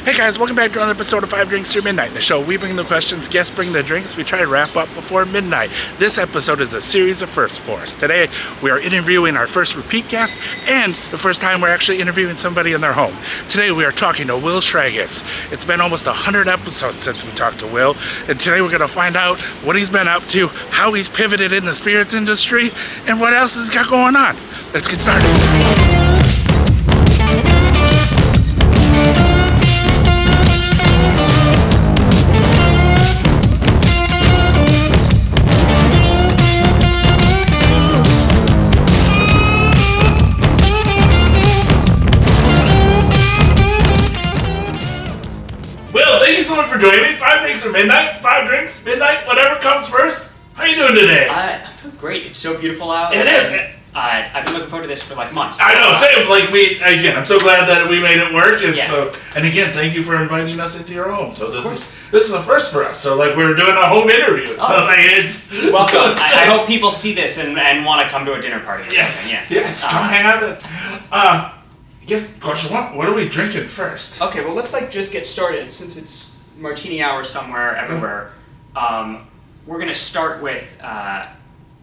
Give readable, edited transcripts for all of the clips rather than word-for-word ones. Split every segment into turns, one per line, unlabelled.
Hey guys, welcome back to another episode of 5 Drinks Through Midnight, the show. We bring the questions, guests bring the drinks, we try to wrap up before midnight. This episode is a series of firsts for us. Today, we are interviewing our first repeat guest, and the first time we're actually interviewing somebody in their home. Today, we are talking to Will Schragis. It's been almost 100 episodes since we talked to Will, and today we're going to find out what he's been up to, how he's pivoted in the spirits industry, and what else he's got going on. Let's get started. So much for joining me. 5 drinks or midnight, 5 drinks, midnight, whatever comes first. How you doing today?
I'm doing great. It's so beautiful out.
It is.
I've been looking forward to this for like months.
I know, same. Like I'm so glad that we made it work. And
yeah.
and again, thank you for inviting us into your home. So this is a first for us. So like we're doing a home interview.
Oh.
So like it's
welcome. I hope people see this and want to come to a dinner party.
Yes.
Yeah.
Yes. Come hang out. I guess question one. What are we drinking first?
Okay. Well, let's just get started since it's martini hour somewhere, everywhere. We're gonna start with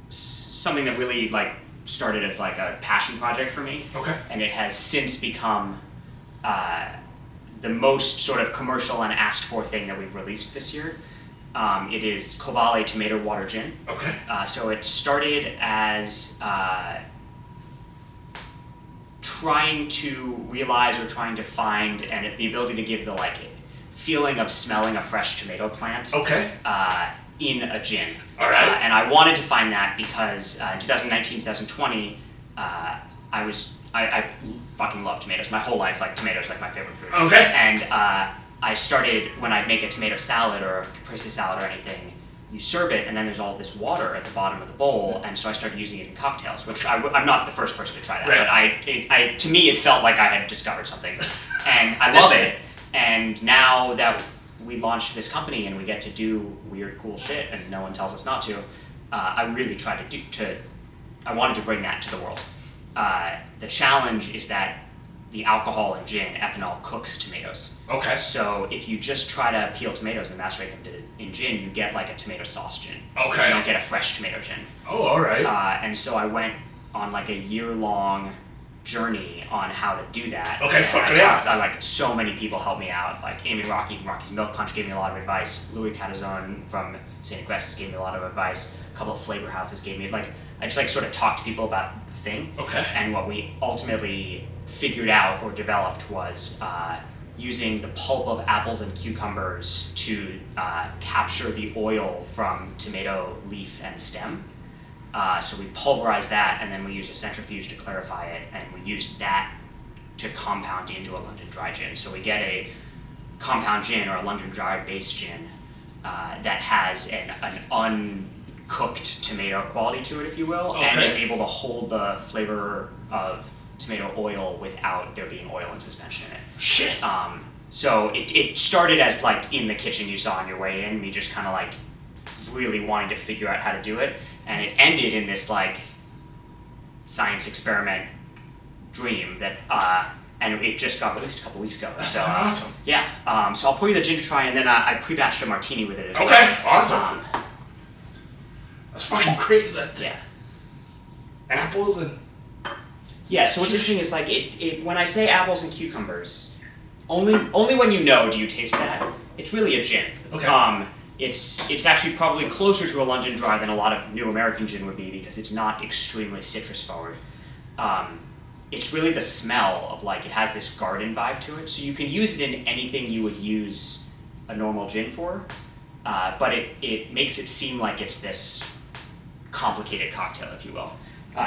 something that really started as a passion project for me.
Okay.
And it has since become the most sort of commercial and asked for thing that we've released this year. It is Covale Tomato Water Gin.
Okay.
So it started as trying to realize or trying to find and the ability to give the feeling of smelling a fresh tomato plant.
Okay.
In a gin.
All right.
And I wanted to find that because in 2019, 2020, I fucking love tomatoes. My whole life, tomatoes my favorite food.
Okay.
And I started, when I make a tomato salad or a caprese salad or anything, you serve it and then there's all this water at the bottom of the bowl, and so I started using it in cocktails, which I'm not the first person to try that,
right.
But to me it felt like I had discovered something, and I love it. And now that we launched this company and we get to do weird, cool shit, and no one tells us not to, I really tried I wanted to bring that to the world. The challenge is that the alcohol in gin, ethanol, cooks tomatoes.
Okay.
So if you just try to peel tomatoes and macerate them in gin, you get a tomato sauce gin.
Okay.
You don't get a fresh tomato gin.
Oh, all right.
And so I went on a year-long journey on how to do that.
Okay,
So many people helped me out. Amy Rocky from Rocky's Milk Punch gave me a lot of advice. Louis Catazone from St. Augustus gave me a lot of advice. A couple of flavor houses gave me I just sort of talked to people about the thing.
Okay.
And what we ultimately figured out or developed was using the pulp of apples and cucumbers to capture the oil from tomato leaf and stem. So we pulverize that, and then we use a centrifuge to clarify it, and we use that to compound into a London dry gin. So we get a compound gin or a London dry based gin that has an uncooked tomato quality to it, if you will, and is able to hold the flavor of tomato oil without there being oil in suspension in it.
Shit.
So it started as in the kitchen you saw on your way in, me just kind of really wanting to figure out how to do it. And it ended in this science experiment dream that, and it just got released a couple weeks ago.
That's awesome.
Yeah. So I'll pour you the gin to try, and then I pre-batched a martini with it as well.
Okay, awesome. That's fucking great.
Yeah.
Apples and.
Yeah. So what's interesting is it when I say apples and cucumbers, only when you know do you taste that. It's really a gin.
Okay.
It's actually probably closer to a London dry than a lot of new American gin would be because it's not extremely citrus forward. It's really the smell of it has this garden vibe to it. So you can use it in anything you would use a normal gin for, but it makes it seem like it's this complicated cocktail, if you will.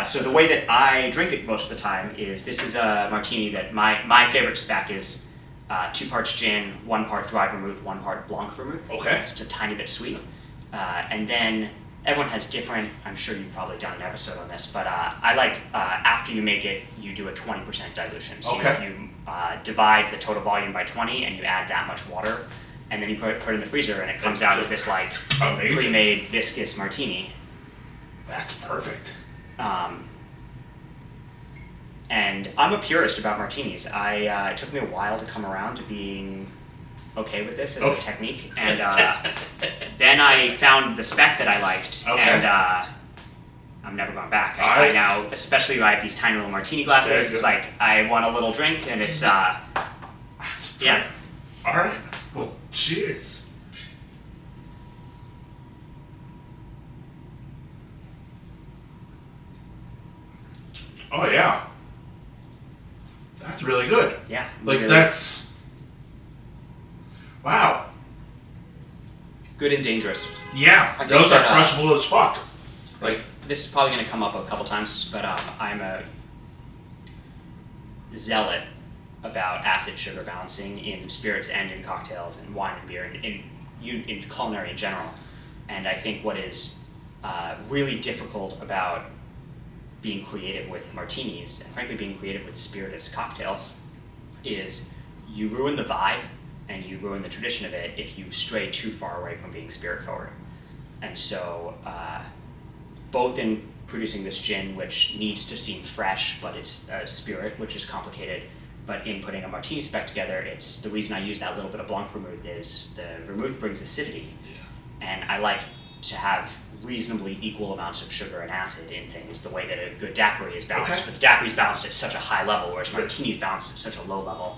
So the way that I drink it most of the time is this is a martini that my favorite spec is 2 parts gin, 1 part dry vermouth, 1 part blanc vermouth.
Okay.
It's a tiny bit sweet. And then everyone has different, I'm sure you've probably done an episode on this, but I after you make it, you do a 20% dilution. So you divide the total volume by 20 and you add that much water, and then you put it in the freezer, and it comes out as this pre-made viscous martini.
That's perfect.
And I'm a purist about martinis. It took me a while to come around to being okay with this as a technique, and then I found the spec that I liked, and I'm never going back. I now, especially I have these tiny little martini glasses. It's like I want a little drink, and it's yeah.
All right. Well, cheers. Oh yeah. That's really good.
Yeah.
Like
really,
that's. Wow.
good and dangerous.
Yeah, those are crushable as fuck. Like
this is probably going to come up a couple times, but I'm a zealot about acid sugar balancing in spirits and in cocktails and wine and beer and in culinary in general. And I think what is really difficult about being creative with martinis and frankly being creative with spirituous cocktails is you ruin the vibe and you ruin the tradition of it if you stray too far away from being spirit forward. And so both in producing this gin, which needs to seem fresh, but it's a spirit, which is complicated, but in putting a martini spec together, it's the reason I use that little bit of Blanc vermouth is the vermouth brings acidity. Yeah. And I like to have reasonably equal amounts of sugar and acid in things, the way that a good daiquiri is balanced. Okay. But the daiquiri is balanced at such a high level, whereas martini is balanced at such a low level.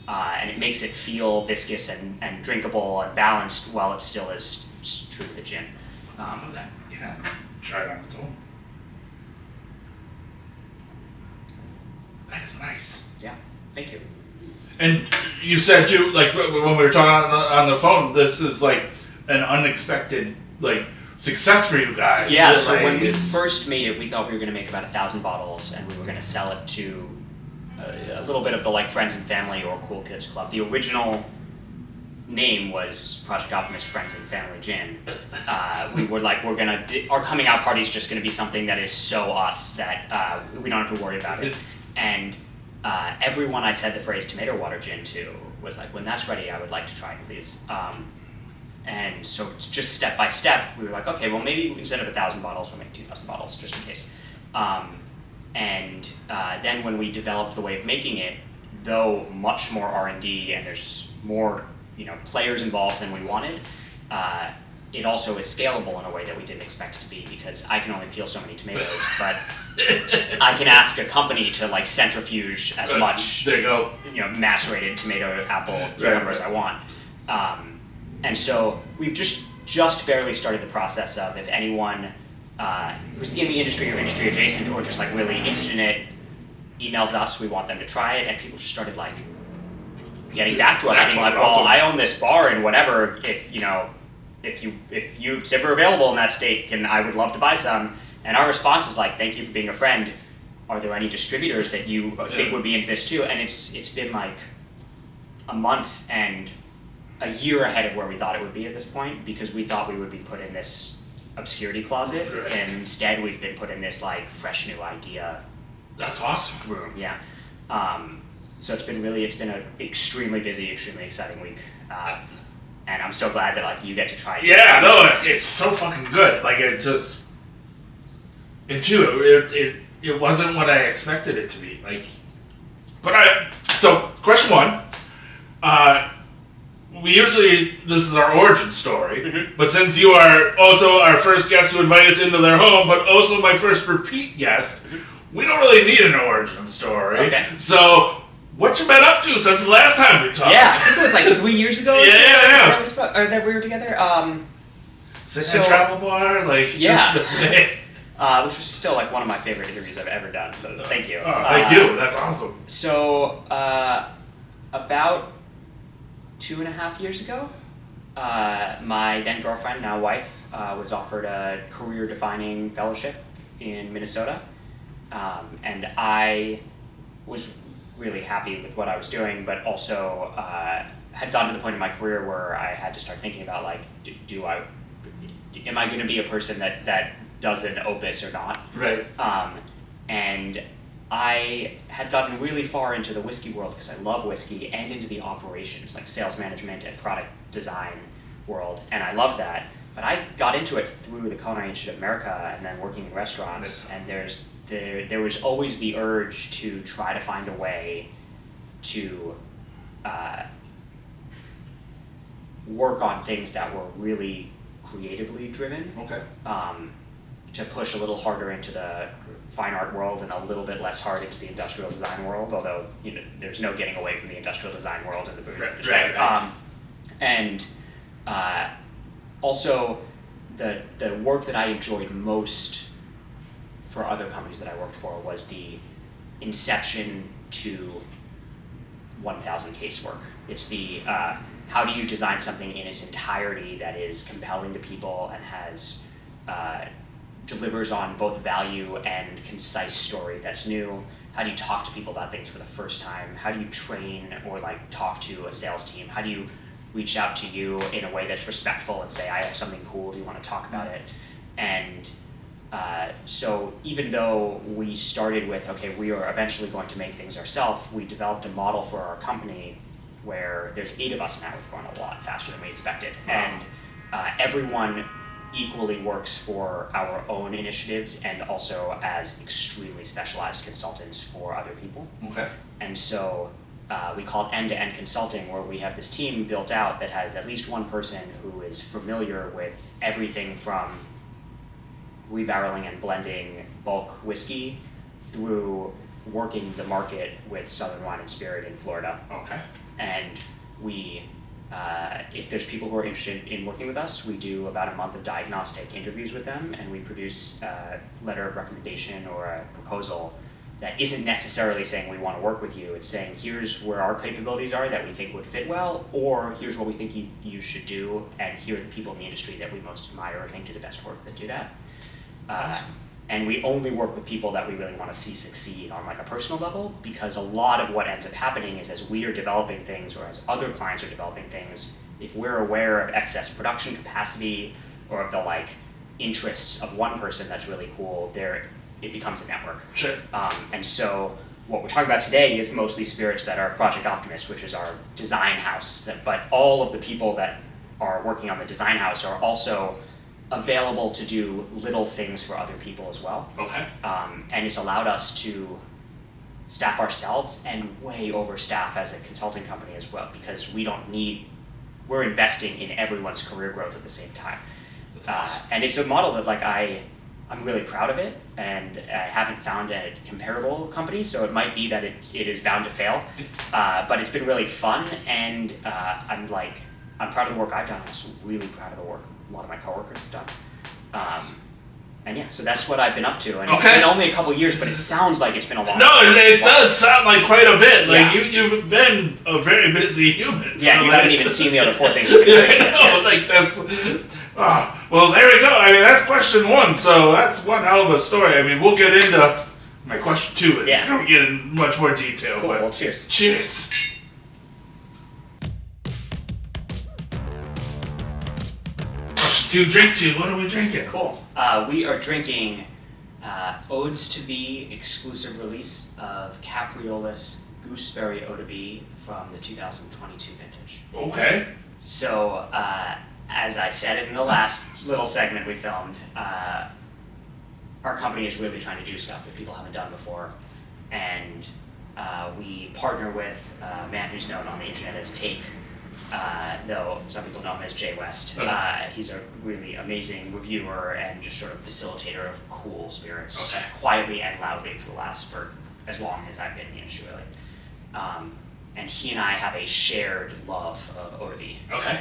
And it makes it feel viscous and drinkable and balanced while it still is true to the gin.
That, yeah. Try it on its own. That is nice.
Yeah, thank you.
And you said too, like when we were talking on the phone, this is like an unexpected like success for you guys.
Yeah, so like, when we first made it, we thought we were going to make about 1,000 bottles, and we were going to sell it to a little bit of the like friends and family or cool kids club. The original name was Project Optimist Friends and Family Gin. We were like, our coming out party is just going to be something that is so us that we don't have to worry about it. And everyone I said the phrase tomato water gin to was like, when that's ready, I would like to try it, please. And so just step by step, we were like, okay, well maybe instead of 1,000 bottles, we'll make 2,000 bottles just in case. And then when we developed the way of making it, though much more R&D and there's more players involved than we wanted, it also is scalable in a way that we didn't expect it to be, because I can only peel so many tomatoes, but I can ask a company to like centrifuge as much
there you go.
Macerated tomato, apple, cucumber as I want. And so we've just barely started the process of, if anyone who's in the industry or industry adjacent or just like really interested in it emails us, we want them to try it, and people just started like getting back to us, being like, well, I own this bar and whatever, if you're ever available in that state, I would love to buy some. And our response is like, thank you for being a friend. Are there any distributors that you think would be into this too? And it's been like a month and a year ahead of where we thought it would be at this point, because we thought we would be put in this obscurity closet, and instead we've been put in this like fresh new idea.
That's awesome.
Room, yeah. So it's been an extremely busy, extremely exciting week. And I'm so glad that like you get to try it.
Yeah, no, it's so fucking good. Like it just, and too, it wasn't what I expected it to be. Like, so question one, this is our origin story, but since you are also our first guest to invite us into their home, but also my first repeat guest, we don't really need an origin story.
Okay.
So, what you been up to since the last time we talked?
Yeah, I think it was like 3 years ago.
Yeah.
That we were together.
Sitting at a travel bar, like
which was still like one of my favorite interviews I've ever done. So thank you.
Oh, thank you. That's awesome.
So about 2.5 years ago, my then girlfriend, now wife, was offered a career-defining fellowship in Minnesota, and I was really happy with what I was doing, but also had gotten to the point in my career where I had to start thinking about like, am I going to be a person that does an opus or not?
Right.
And I had gotten really far into the whiskey world because I love whiskey, and into the operations, like sales management and product design world, and I love that. But I got into it through the Culinary Institute of America and then working in restaurants, and there was always the urge to try to find a way to work on things that were really creatively driven.
Okay.
To push a little harder into the fine art world and a little bit less hard into the industrial design world, although there's no getting away from the industrial design world in the booze industry.
Right.
And also the work that I enjoyed most for other companies that I worked for was the inception to 1,000 case work. It's the how do you design something in its entirety that is compelling to people and has delivers on both value and concise story that's new? How do you talk to people about things for the first time? How do you train or talk to a sales team? How do you reach out to you in a way that's respectful and say, I have something cool, do you want to talk about it? And so even though we started with, okay, we are eventually going to make things ourselves, we developed a model for our company where there's 8 of us now. We've grown a lot faster than we expected. And everyone equally works for our own initiatives and also as extremely specialized consultants for other people.
Okay.
And so we call it end-to-end consulting, where we have this team built out that has at least one person who is familiar with everything from rebarreling and blending bulk whiskey through working the market with Southern Wine and Spirit in Florida.
Okay.
And we, if there's people who are interested in working with us, we do about a month of diagnostic interviews with them, and we produce a letter of recommendation or a proposal that isn't necessarily saying we want to work with you. It's saying here's where our capabilities are that we think would fit well, or here's what we think you should do, and here are the people in the industry that we most admire or think do the best work that do that.
Awesome.
And we only work with people that we really want to see succeed on a personal level, because a lot of what ends up happening is as we are developing things or as other clients are developing things, if we're aware of excess production capacity or of the interests of one person that's really cool, it becomes a network.
Sure.
And so what we're talking about today is mostly spirits that are Project Optimist, which is our design house. But all of the people that are working on the design house are also available to do little things for other people as well.
Okay.
And it's allowed us to staff ourselves and way overstaff as a consulting company as well, because we're investing in everyone's career growth at the same time.
That's awesome.
And it's a model that I'm really proud of it, and I haven't found a comparable company, so it might be that it is bound to fail. But it's been really fun, and I'm proud of the work I've done. I'm also really proud of the work a lot of my coworkers have done. And yeah, so that's what I've been up to. And It's been only a couple years, but it sounds like it's been a long time.
No, it does sound like quite a bit.
Yeah.
You've been a very busy human.
Yeah,
so
you haven't even seen the other 4 things we've been doing.
that's... well, there we go. That's question 1, so that's one hell of a story. We'll get into my question 2. We'll get in much more detail.
Cool,
but
well, cheers.
Cheers. To drink to, what are we drinking?
Cool. We are drinking Odes to Be exclusive release of Capriolis Gooseberry Eau de Vie from the 2022 vintage.
Okay.
So, as I said in the last little segment we filmed, our company is really trying to do stuff that people haven't done before, and we partner with a man who's known on the internet as Take, though some people know him as Jay West. He's a really amazing reviewer and just sort of facilitator of cool spirits, quietly and loudly for as long as I've been in the industry, really. And he and I have a shared love of eau de vie.
Okay.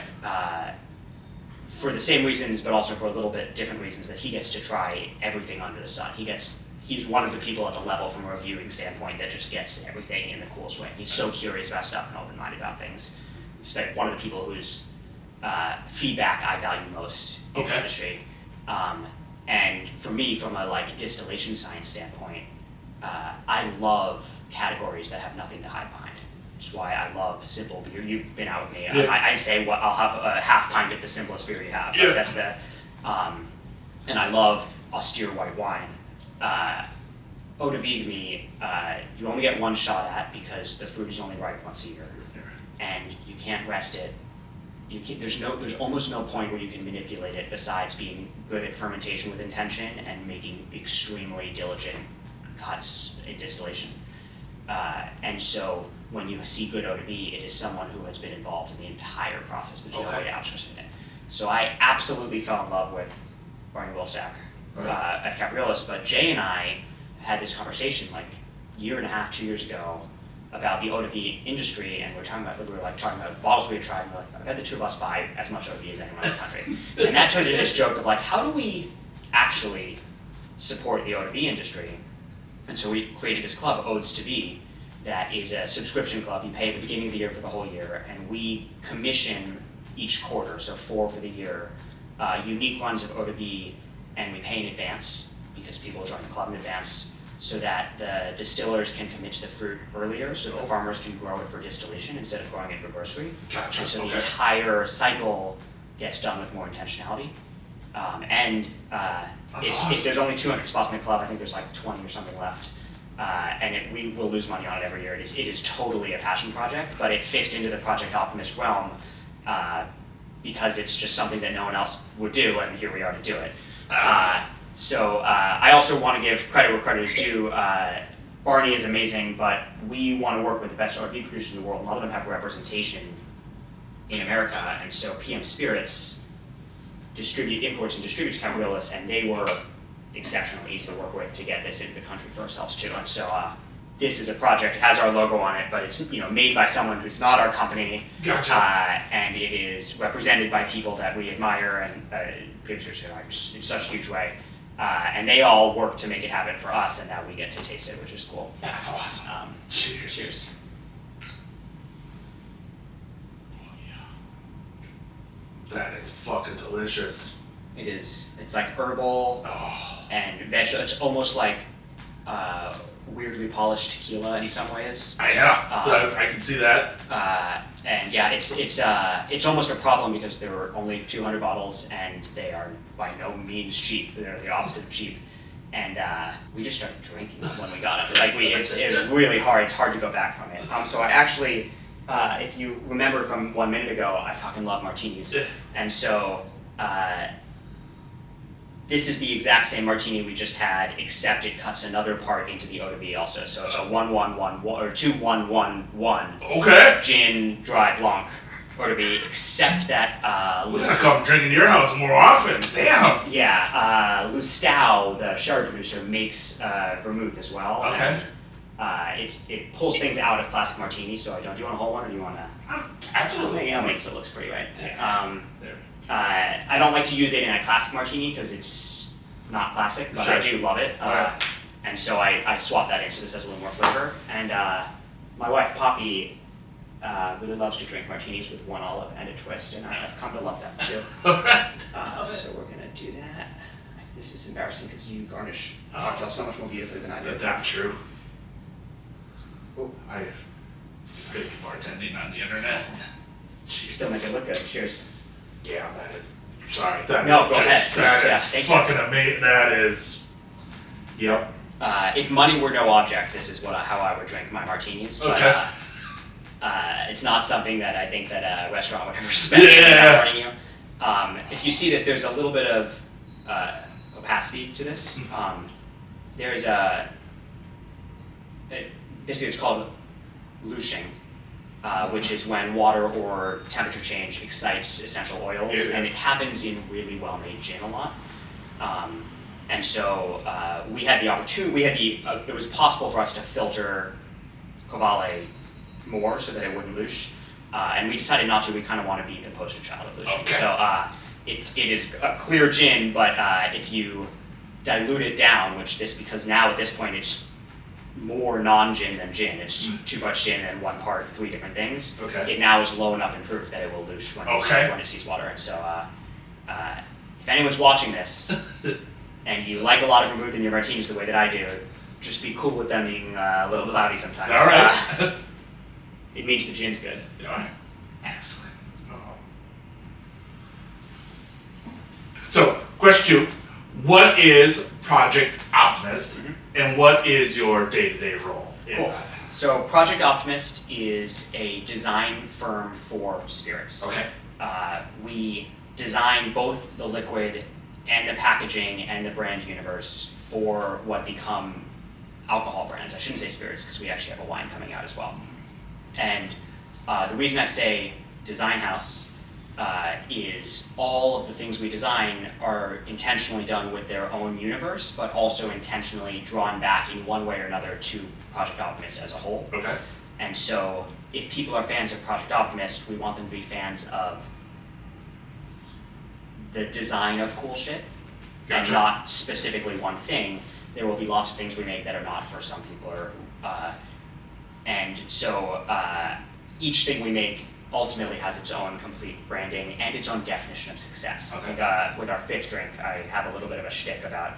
For the same reasons, but also for a little bit different reasons, that he gets to try everything under the sun. He's one of the people at the level from a reviewing standpoint that just gets everything in the coolest way. He's so curious about stuff and open-minded about things. He's one of the people whose feedback I value most in the industry. And for me, from a distillation science standpoint, I love categories that have nothing to hide behind. Which is why I love simple beer. You've been out with me.
Yeah.
I say, well, I'll have a half pint of the simplest beer you have.
Yeah.
That's and I love austere white wine. Eau de vie to me, you only get one shot at because the fruit is only ripe once a year, and you can't rest it. There's almost no point where you can manipulate it besides being good at fermentation with intention and making extremely diligent cuts in distillation. And so when you see good eau de vie, it is someone who has been involved in the entire process. There's no way to outsource anything. So I absolutely fell in love with Barney Wilsack at Capriolis, but Jay and I had this conversation like a year and a half, 2 years ago about the eau de vie industry, and we were talking about bottles we had tried, and we're like, I bet the two of us buy as much eau de vie as anyone in the country. And that turned into this joke of like, how do we actually support the eau de vie industry? And so we created this club, Odes to Vie, that is a subscription club. You pay at the beginning of the year for the whole year, and we commission each quarter, so 4 for the year, unique runs of eau de vie, and we pay in advance because people join the club in advance, so that the distillers can commit to the fruit earlier, so the farmers can grow it for distillation instead of growing it for grocery.
Gotcha.
And so the entire cycle gets done with more intentionality. There's only 200 spots in the club. I think there's like 20 or something left. We will lose money on it every year. It is totally a passion project, but it fits into the Project Optimist realm because it's just something that no one else would do, and here we are to do it. I also want to give credit where credit is due. Barney is amazing, but we want to work with the best RV producers in the world. A lot of them have representation in America, and so PM Spirits imports and distributes Capriolis, and they were exceptionally easy to work with to get this into the country for ourselves too. And so this is a project, has our logo on it, but it's made by someone who's not our company.
Gotcha.
And it is represented by people that we admire and producers who are in such a huge way. And they all work to make it happen for us, and now we get to taste it, which is cool.
That's awesome. Cheers.
Cheers.
That is fucking delicious.
It is. It's like herbal and vegetable. It's almost like weirdly polished tequila in some ways.
I can see that.
And yeah, it's almost a problem because there were only 200 bottles, and they are by no means cheap. They're the opposite of cheap. And we just started drinking when we got it. It was really hard. It's hard to go back from it. So I actually, if you remember from 1 minute ago, I fucking love martinis. And so this is the exact same martini we just had, except it cuts another part into the eau de vie also. So it's a 1-1-1 or 2-1-1-1.
Okay.
Gin, dry blanc, eau de vie, except that
we're gonna come drinking your house more often. Damn.
Yeah, Lustau, the sherry producer, makes vermouth as well.
Okay.
It pulls things out of classic martini. So do you want a whole one, or do you want to?
Absolutely.
I'll make it so it looks pretty, right?
Yeah.
I don't like to use it in a classic martini because it's not classic, but I do love it. And so I swap that in so this has a little more flavor. And my wife, Poppy, really loves to drink martinis with one olive and a twist, and I have come to love them too. So we're going to do that. This is embarrassing because you garnish cocktails so much more beautifully than I do.
That's true.
Ooh.
I fake bartending on the internet.
Still make it look good. Cheers.
Yeah, that is. Sorry.
Go ahead.
That is fucking amazing. That is. Yep.
If money were no object, this is how I would drink my martinis. But,
Okay.
It's not something that I think that a restaurant would ever spend without warning you. If you see this, there's a little bit of opacity to this. There's basically it's called lushing. Which is when water or temperature change excites essential oils, and it happens in really well-made gin a lot. And so we had the opportunity. It was possible for us to filter Covale more so that it wouldn't loosh, and we decided not to. We kind of want to be the poster child of lushing.
Okay.
So it is a clear gin, but if you dilute it down, because now at this point it's more non-gin than gin. It's too much gin and 1 part 3 different things.
Okay.
It now is low enough in proof that it will loosh when it sees water. And so if anyone's watching this and you like a lot of vermouth in your martinis the way that I do, just be cool with them being a little cloudy sometimes.
All right.
It means the gin's good.
All right. Excellent. So, question 2. What is Project Optimist, and what is your day-to-day role in that?
So Project Optimist is a design firm for spirits.
Okay.
We design both the liquid and the packaging and the brand universe for what become alcohol brands. I shouldn't say spirits because we actually have a wine coming out as well. And the reason I say design house is all of the things we design are intentionally done with their own universe, but also intentionally drawn back in one way or another to Project Optimist as a whole.
Okay.
And so if people are fans of Project Optimist, we want them to be fans of the design of cool shit,
Gotcha.
and not specifically one thing. There will be lots of things we make that are not for some people, and so each thing we make ultimately has its own complete branding and its own definition of success.
Okay.
With our fifth drink, I have a little bit of a shtick about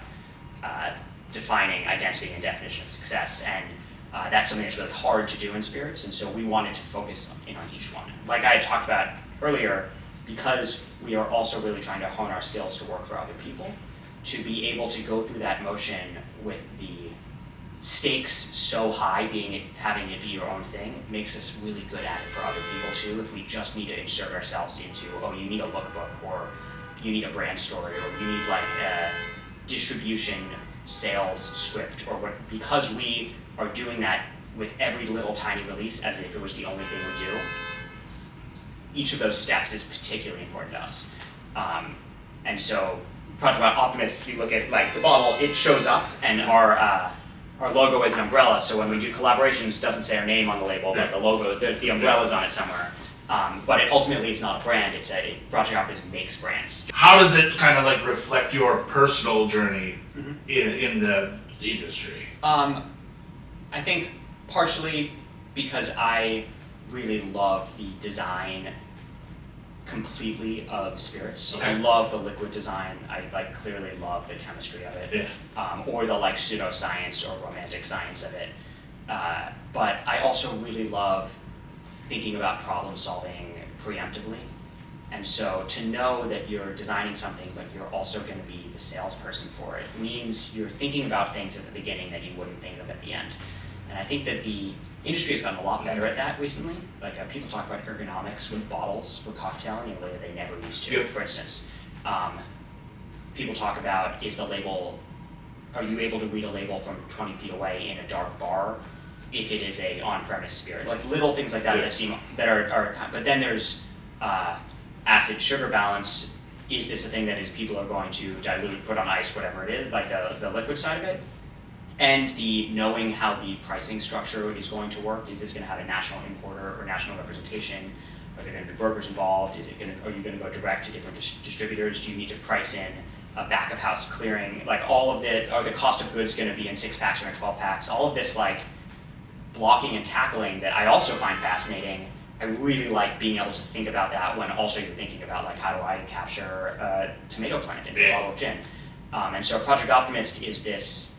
defining identity and definition of success, and that's something that's really hard to do in spirits, and so we wanted to focus in on each one. Like I had talked about earlier, because we are also really trying to hone our skills to work for other people, to be able to go through that motion with the stakes so high, having it be your own thing, makes us really good at it for other people too. If we just need to insert ourselves into, oh, you need a lookbook, or you need a brand story, or you need like a distribution sales script, or what, because we are doing that with every little tiny release as if it was the only thing we do, each of those steps is particularly important to us. And so Project Optimist, if you look at like the bottle, it shows up, and our logo is an umbrella, so when we do collaborations, it doesn't say our name on the label, but the logo, the umbrella's on it somewhere. But it ultimately is not a brand, Project Optimist makes brands.
How does it kind of like reflect your personal journey in the industry?
I think partially because I really love the design completely of spirits.
Okay.
I love the liquid design. I like clearly love the chemistry of it, or the like pseudoscience or romantic science of it. But I also really love thinking about problem solving preemptively. And so to know that you're designing something, but you're also going to be the salesperson for it, means you're thinking about things at the beginning that you wouldn't think of at the end. And I think that the industry has gotten a lot better at that recently. Like people talk about ergonomics with bottles for cocktailing in a way that they never used to.
Yep.
For instance, people talk about, are you able to read a label from 20 feet away in a dark bar if it is a on-premise spirit? Like little things like that that are, but then there's acid sugar balance. Is this a thing that people are going to dilute, put on ice, whatever it is, like the liquid side of it? And the knowing how the pricing structure is going to work. Is this going to have a national importer or national representation? Are there going to be brokers involved? Are you going to go direct to different distributors? Do you need to price in a back of house clearing? Like all of are the cost of goods going to be in 6-packs or in 12-packs? All of this like blocking and tackling that I also find fascinating. I really like being able to think about that when also you're thinking about like how do I capture a tomato plant in a bottle of gin? And so Project Optimist is this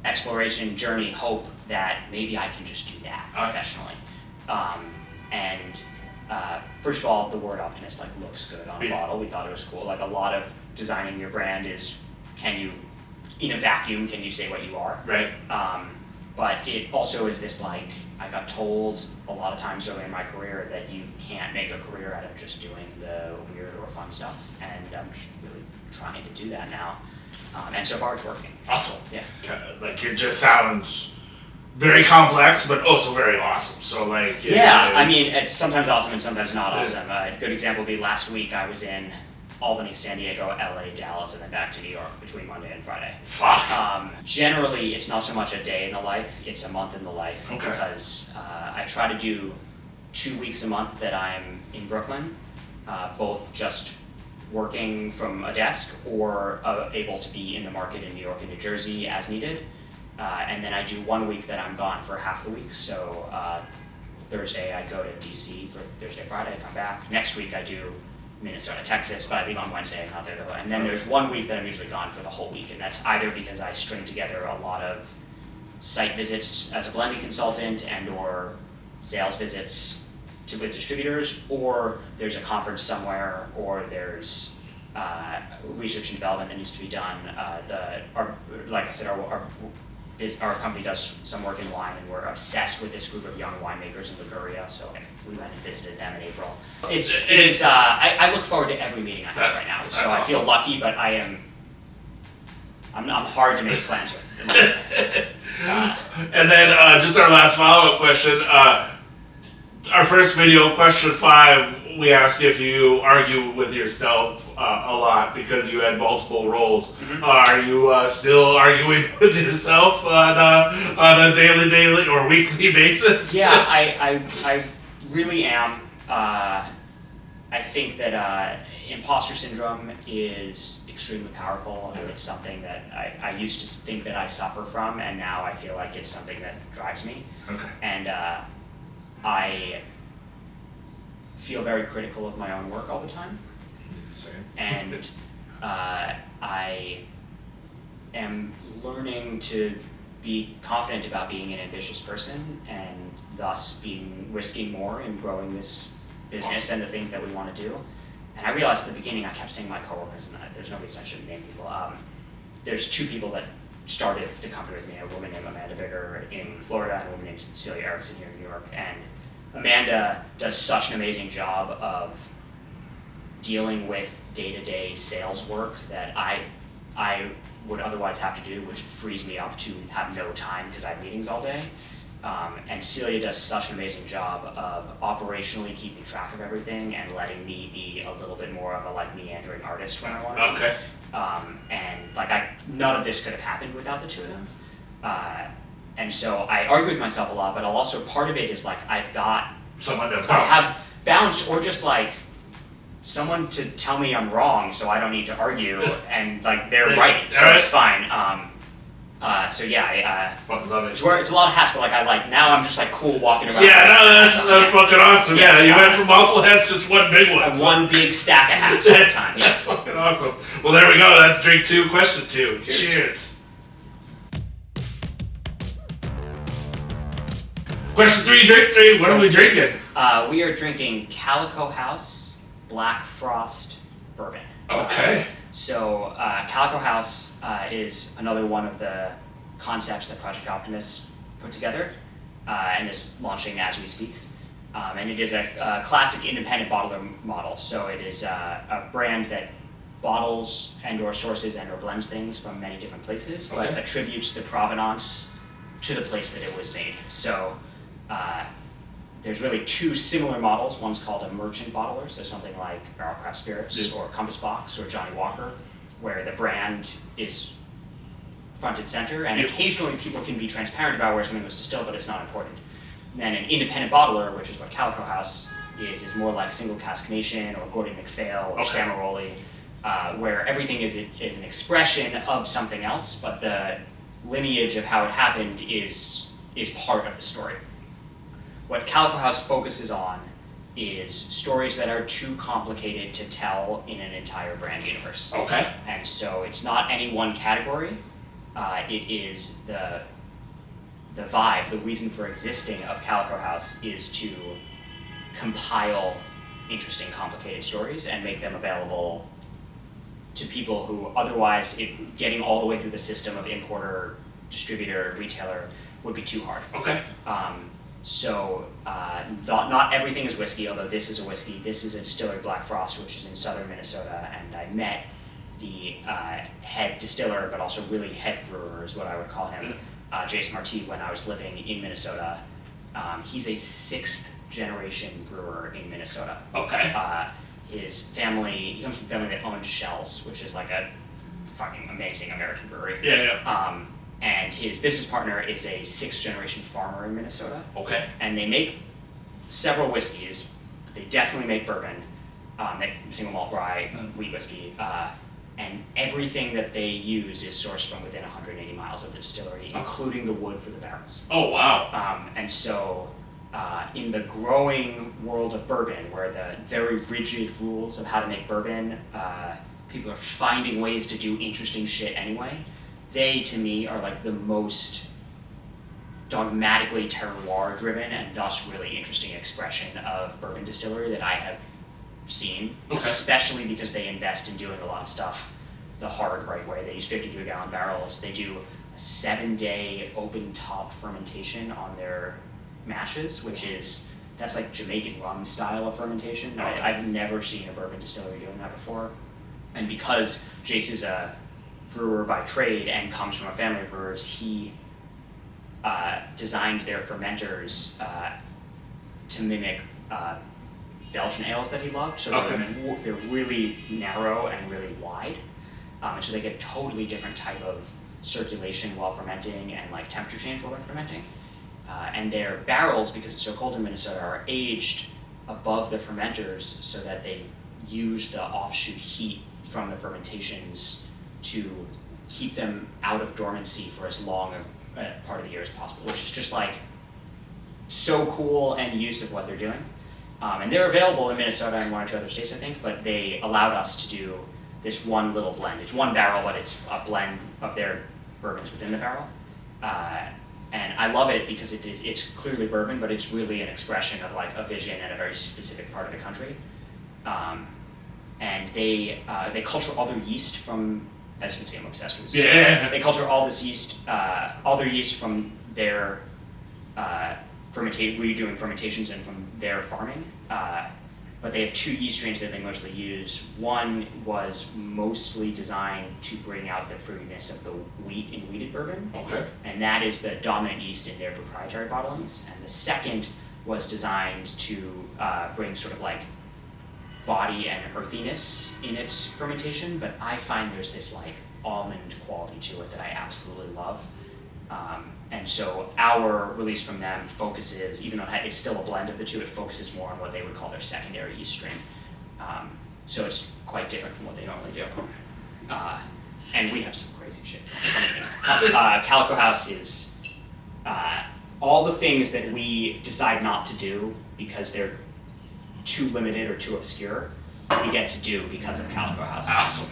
exploration, journey, hope that maybe I can just do that professionally. First of all, the word optimist like looks good on a bottle. We thought it was cool. Like a lot of designing your brand is, in a vacuum, can you say what you are?
Right.
But it also is this like, I got told a lot of times early in my career that you can't make a career out of just doing the weird or fun stuff. And I'm just really trying to do that now. And so far it's working.
Awesome.
Yeah.
Like it just sounds very complex, but also very awesome. So like.
I mean, it's sometimes awesome and sometimes not awesome. A good example would be last week I was in Albany, San Diego, LA, Dallas, and then back to New York between Monday and Friday.
Fuck.
Generally, it's not so much a day in the life, it's a month in the life. Okay. Because I try to do 2 weeks a month that I'm in Brooklyn, both just working from a desk or able to be in the market in New York and New Jersey as needed. And then I do 1 week that I'm gone for half the week. So Thursday I go to DC for Thursday, Friday, I come back. Next week I do Minnesota, Texas, but I leave on Wednesday, I'm not there though. And then there's 1 week that I'm usually gone for the whole week, and that's either because I string together a lot of site visits as a blending consultant and or sales visits with distributors, or there's a conference somewhere, or there's research and development that needs to be done. Like I said, our company does some work in wine, and we're obsessed with this group of young winemakers in Liguria. So we went and visited them in April. I look forward to every meeting I have right now. So I feel lucky, but I'm hard to make plans with.
And then just our last follow-up question. Our first video, question 5, we asked if you argue with yourself a lot because you had multiple roles. Mm-hmm. Are you still arguing with yourself on a daily or weekly basis?
Yeah, I really am. I think that imposter syndrome is extremely powerful, and it's something that I used to think that I suffer from, and now I feel like it's something that drives me.
Okay.
And I feel very critical of my own work all the time.
Same.
And I am learning to be confident about being an ambitious person, and thus risking more in growing this business and the things that we want to do. And I realized at the beginning, I kept saying my coworkers, and there's no reason I shouldn't name people. There's 2 people that started the company with me, a woman named Amanda Bigger in Florida and a woman named Cecilia Erickson here in New York. And Amanda does such an amazing job of dealing with day-to-day sales work that I would otherwise have to do, which frees me up to have no time because I have meetings all day. And Celia does such an amazing job of operationally keeping track of everything and letting me be a little bit more of a meandering artist when I want to.
Okay.
And none of this could have happened without the 2 of them. And so I argue with myself a lot, but also part of it is I've got
someone to
have bounce, or just someone to tell me I'm wrong, so I don't need to argue, and they're right, so it's fine. So yeah,
fucking love it.
It's a lot of hats, but now I'm just cool walking around.
Yeah, no, that's fucking awesome. Yeah, you went from multiple hats, just one big one.
One big stack of hats all the time. Yeah.
That's fucking awesome. Well, there we go. That's drink 2, question 2. Cheers. Question 3, drink 3. What are we drinking?
We are drinking Calico House Black Frost Bourbon.
Okay.
So Calico House is another one of the concepts that Project Optimist put together and is launching as we speak. And it is a classic independent bottler model. So it is a brand that bottles and/or sources and/or blends things from many different places, but attributes the provenance to the place that it was made. So there's really 2 similar models. One's called a merchant bottler, so something like Barrell Craft Spirits or Compass Box or Johnny Walker, where the brand is front and center, and occasionally people can be transparent about where something was distilled, but it's not important. And then an independent bottler, which is what Calico House is more like Single Cask Nation or Gordon MacPhail or Samaroli, where everything is an expression of something else, but the lineage of how it happened is part of the story. What Calico House focuses on is stories that are too complicated to tell in an entire brand universe.
Okay.
And so it's not any one category. It is the vibe, the reason for existing of Calico House is to compile interesting, complicated stories and make them available to people who otherwise, getting all the way through the system of importer, distributor, retailer would be too hard.
Okay.
So not everything is whiskey, although this is a whiskey. This is a distillery, Black Frost, which is in southern Minnesota, and I met the head distiller, but also really head brewer is what I would call him, Jason Marti, when I was living in Minnesota. He's a 6th generation brewer in Minnesota.
Okay.
His family, he comes from a family that owned Shell's, which is a fucking amazing American brewery.
Yeah.
And his business partner is a 6th generation farmer in Minnesota.
Okay.
And they make several whiskeys. They definitely make bourbon. They single malt rye, wheat whiskey. And everything that they use is sourced from within 180 miles of the distillery, including the wood for the barrels.
Oh, wow.
And so in the growing world of bourbon, where the very rigid rules of how to make bourbon, people are finding ways to do interesting shit anyway. They, to me, are the most dogmatically terroir-driven and thus really interesting expression of bourbon distillery that I have seen, especially because they invest in doing a lot of stuff the hard, right way. They use 53-gallon barrels. They do a 7-day open-top fermentation on their mashes, that's like Jamaican rum style of fermentation. I've never seen a bourbon distillery doing that before. And because Jace is a brewer by trade and comes from a family of brewers, he designed their fermenters to mimic Belgian ales that he loved. So they're really narrow and really wide. And so they get a totally different type of circulation while fermenting and like temperature change while they're fermenting. And their barrels, because it's so cold in Minnesota, are aged above the fermenters so that they use the offshoot heat from the fermentations to keep them out of dormancy for as long a part of the year as possible, which is just like so cool and use of what they're doing. And they're available in Minnesota and one or two other states, I think, but they allowed us to do this one little blend. It's one barrel, but it's a blend of their bourbons within the barrel. And I love it because it's clearly bourbon, but it's really an expression of like a vision and a very specific part of the country. And they culture all their yeast from, as you can see, I'm obsessed with this.
Yeah.
They culture all this yeast, all their yeast from their redoing fermentations and from their farming. But they have two yeast strains that they mostly use. One was mostly designed to bring out the fruitiness of the wheat in wheated bourbon.
Okay.
And that is the dominant yeast in their proprietary bottlings. And the second was designed to bring sort of like body and earthiness in its fermentation, but I find there's this like almond quality to it that I absolutely love. And so our release from them focuses, even though it's still a blend of the two, it focuses more on what they would call their secondary yeast strain. So it's quite different from what they normally do. And we have some crazy shit going on. Calico House is all the things that we decide not to do because they're too limited or too obscure, we get to do because of Calico House.
Awesome.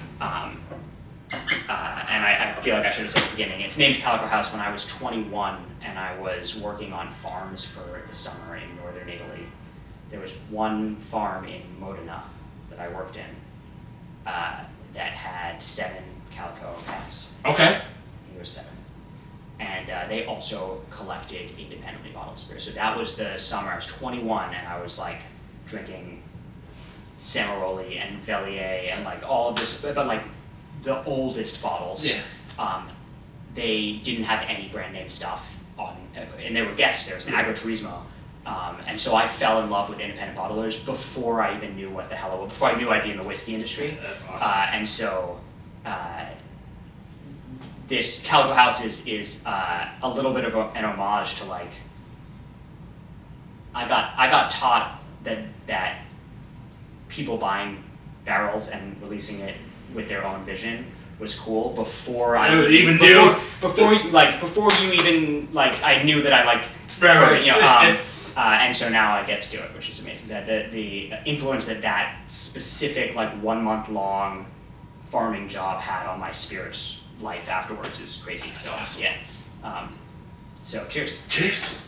And I feel like I should have said at the beginning, it's named Calico House when I was 21 and I was working on farms for the summer in northern Italy. There was one farm in Modena that I worked in that had 7 Calico cows.
Okay.
I think there were 7. And they also collected independently bottled spirits. So that was the summer. I was 21 and I was like drinking Samaroli and Vellier and like all of this, but like the oldest bottles.
Yeah.
They didn't have any brand name stuff on, and they were guests. There was an Agroturismo. And so I fell in love with independent bottlers before I even knew what the hell it was, before I knew I'd be in the whiskey industry.
That's awesome.
And so this Calico House is a little bit of an homage to like, I got taught that people buying barrels and releasing it with their own vision was cool before I
even knew.
Before you even like I knew that I liked
Right.
you know and so now I get to do it, which is amazing. That the influence that specific like 1 month long farming job had on my spirits life afterwards is crazy.
That's
so
awesome.
Yeah. So cheers.
Cheers.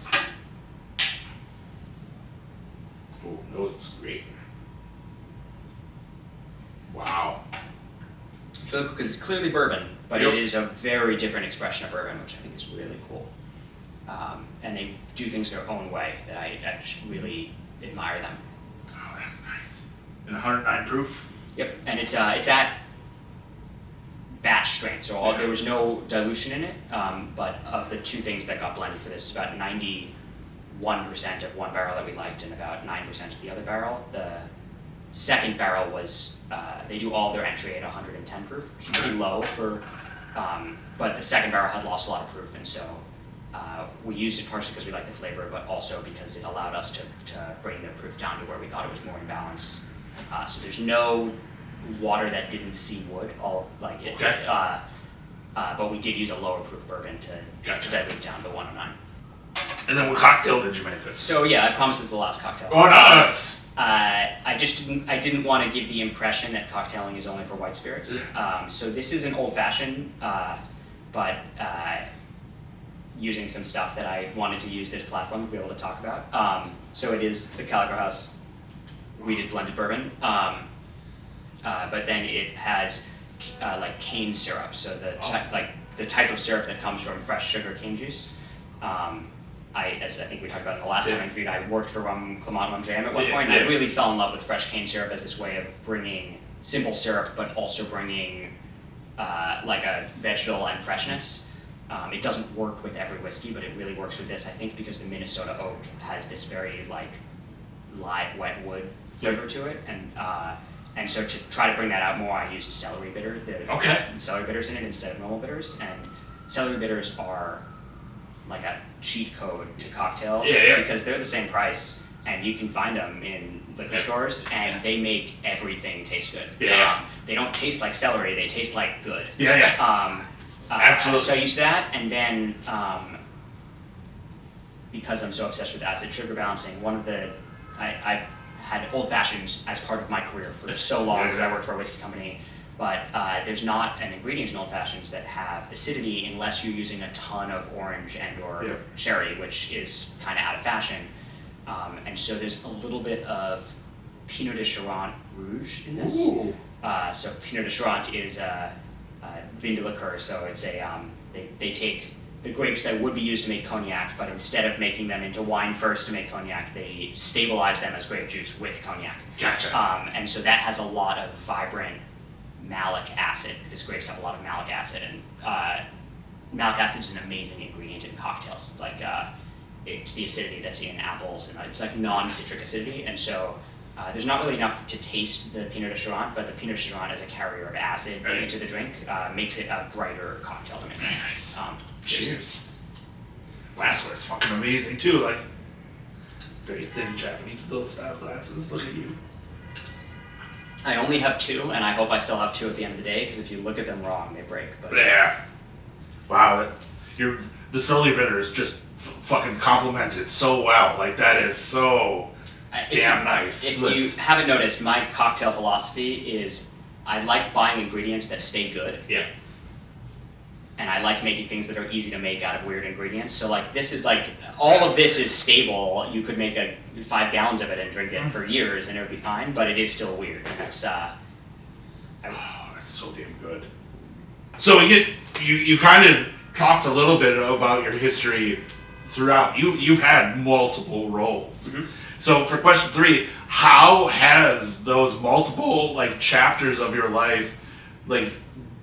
Oh, nose great. Wow.
It's really cool because it's clearly bourbon, but
Yep.
it is a very different expression of bourbon, which I think is really cool. And they do things their own way that I just really admire them.
Oh, that's nice. And 109 proof.
Yep, and it's at batch strength, so there was no dilution in it. But of the two things that got blended for this, about 91% of one barrel that we liked, and about 9% of the other barrel. The second barrel was they do all their entry at 110 proof, which is pretty low for. But the second barrel had lost a lot of proof, and so we used it partially because we liked the flavor, but also because it allowed us to bring the proof down to where we thought it was more in balance. So there's no water that didn't see wood, all like it.
Okay.
But we did use a lower proof bourbon to dilute down to 109.
And then what cocktail did you make this?
So yeah, I promise this is the last cocktail.
Oh, no, it's...
I didn't want to give the impression that cocktailing is only for white spirits. So this is an old fashioned, but using some stuff that I wanted to use this platform to be able to talk about. So it is the Calico House wheated blended bourbon, but then it has like cane syrup. So the type of syrup that comes from fresh sugar cane juice. As I think we talked about in the last time I interviewed, I worked for Clement Rum Jam at one point, and I really fell in love with fresh cane syrup as this way of bringing simple syrup, but also bringing like a vegetal and freshness. It doesn't work with every whiskey, but it really works with this, I think, because the Minnesota oak has this very like live wet wood flavor to it, and so to try to bring that out more, I used celery bitter, the celery bitters in it instead of normal bitters, and celery bitters are like a cheat code to cocktails because they're the same price, and you can find them in liquor stores, and they make everything taste good. They don't taste like celery; they taste like good. Absolutely. So I use that, and then because I'm so obsessed with acid sugar balancing, I've had old fashions as part of my career for so long because I worked for a whiskey company. But there's not an ingredient in old fashions that have acidity unless you're using a ton of orange and or sherry, which is kind of out of fashion. And so there's a little bit of Pinot de Charente Rouge in this. So Pinot de Charente is vin de liqueur, so it's they take the grapes that would be used to make cognac, but instead of making them into wine first to make cognac, they stabilize them as grape juice with cognac.
Gotcha.
And so that has a lot of vibrant malic acid, because grapes have a lot of malic acid, and malic acid is an amazing ingredient in cocktails. Like it's the acidity that's in apples, and it's like non-citric acidity, and so there's not really enough to taste the Pinot de Charente, but the Pinot de Charente as a carrier of acid into the drink makes it a brighter cocktail to make.
Very nice. Cheers. Glassware's fucking amazing too. Like very thin Japanese little style glasses. Look at you.
I only have two, and I hope I still have two at the end of the day, because if you look at them wrong, they break. But
yeah. Wow. The celery bitter is just fucking complemented so well. Like that is so damn nice.
If you haven't noticed, my cocktail philosophy is I like buying ingredients that stay good.
Yeah.
And I like making things that are easy to make out of weird ingredients. So like this is like, all of this is stable. You could make 5 gallons of it and drink it for years and it would be fine, but it is still weird. And that's,
that's so damn good. So you kind of talked a little bit about your history throughout. You've had multiple roles. Mm-hmm. So for question 3, how has those multiple like chapters of your life like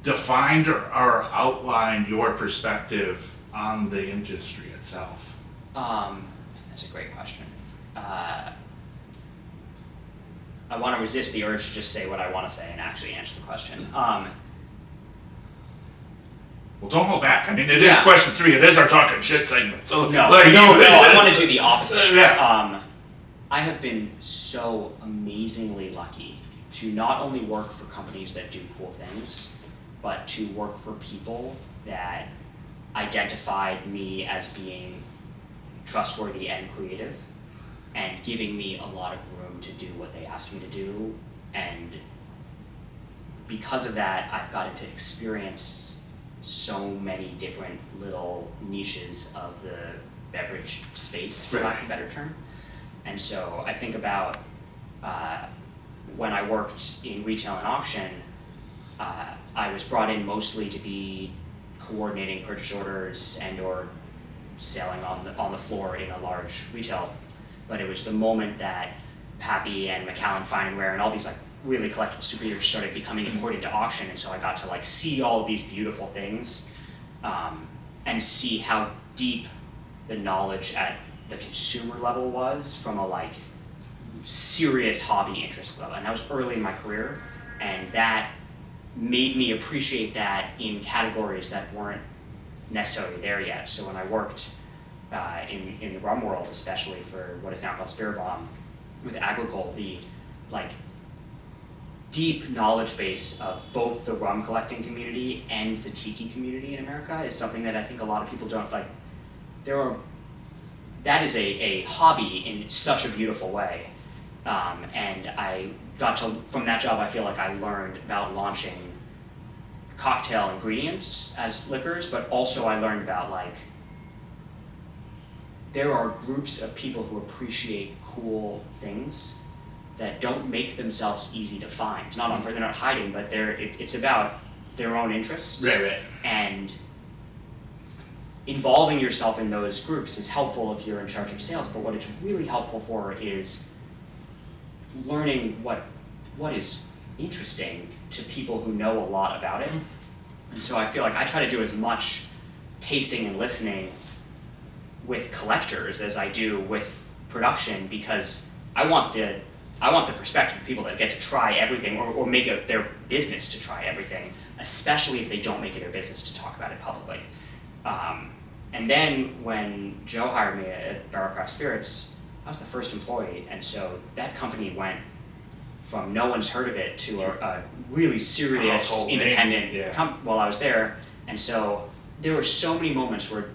defined or outlined your perspective on the industry itself?
That's a great question. I want to resist the urge to just say what I want to say and actually answer the question.
Well, don't hold back. I mean, it is question 3. It is our talking shit segment. So
no, I want to do the opposite. I have been so amazingly lucky to not only work for companies that do cool things, but to work for people that identified me as being trustworthy and creative, and giving me a lot of room to do what they asked me to do. And because of that, I've gotten to experience so many different little niches of the beverage space, for lack of a better term. And so I think about when I worked in retail and auction, I was brought in mostly to be coordinating purchase orders and or selling on the floor in a large retail. But it was the moment that Pappy and Macallan Fine and Rare and all these like really collectible superheroes started becoming imported to auction, and so I got to like see all of these beautiful things and see how deep the knowledge at the consumer level was from a like serious hobby interest level. And that was early in my career, and that made me appreciate that in categories that weren't necessarily there yet. So when I worked in the rum world, especially for what is now called Spirit Bomb, with Agricole, the like deep knowledge base of both the rum collecting community and the tiki community in America is something that I think a lot of people don't like. That is a hobby in such a beautiful way, and I got to, from that job, I feel like I learned about launching cocktail ingredients as liquors, but also I learned about like there are groups of people who appreciate cool things that don't make themselves easy to find. They're not hiding, but it's about their own interests.
Right.
And involving yourself in those groups is helpful if you're in charge of sales, but what it's really helpful for is learning what is interesting to people who know a lot about it. And so I feel like I try to do as much tasting and listening with collectors as I do with production, because I want the perspective of people that get to try everything, or make it their business to try everything, especially if they don't make it their business to talk about it publicly. And then when Joe hired me at Barrell Craft Spirits, I was the first employee, and so that company went from no one's heard of it to a really serious
household
independent
name.
while I was there. And so there were so many moments where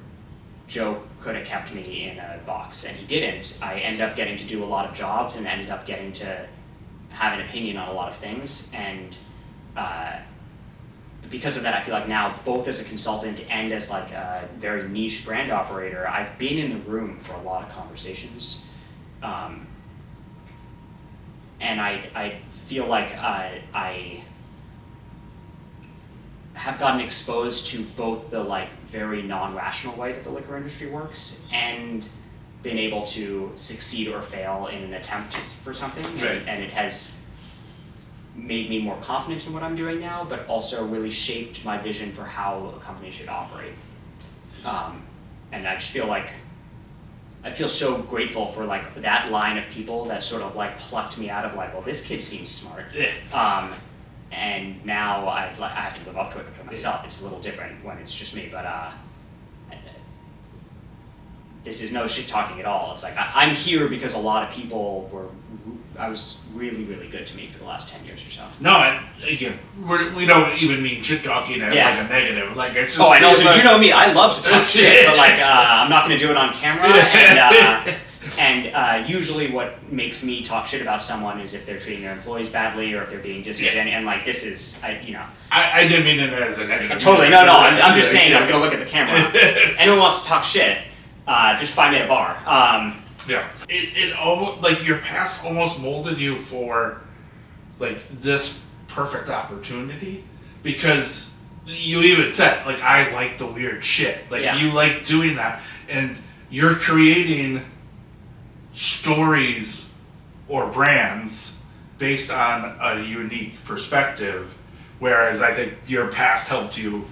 Joe could have kept me in a box, and he didn't. I ended up getting to do a lot of jobs and ended up getting to have an opinion on a lot of things. And because of that, I feel like now, both as a consultant and as like a very niche brand operator, I've been in the room for a lot of conversations. And I feel like I have gotten exposed to both the like very non-rational way that the liquor industry works, and been able to succeed or fail in an attempt for something.
Right.
And it has made me more confident in what I'm doing now, but also really shaped my vision for how a company should operate. And I just feel like, I feel so grateful for like that line of people that sort of like plucked me out of like, well, this kid seems smart.
Yeah.
And now I have to live up to it myself. It's a little different when it's just me, but this is no shit talking at all. It's like I'm here because a lot of people was really, really good to me for the last 10 years or so.
No, and again, we don't even mean shit talking as like a negative. Like it's just.
Oh, and also,
like,
you know me, I love to talk shit, but like I'm not going to do it on camera. And usually, what makes me talk shit about someone is if they're treating their employees badly, or if they're being disingenuous. And like this is,
I didn't mean it as a negative.
Totally, no. I'm just saying. I'm going to look at the camera. Anyone wants to talk shit, just find me at a bar.
Yeah. It almost, like, your past almost molded you for, like, this perfect opportunity, because you even said, like, I like the weird shit. Like, you like doing that, and you're creating stories or brands based on a unique perspective, whereas I think your past helped you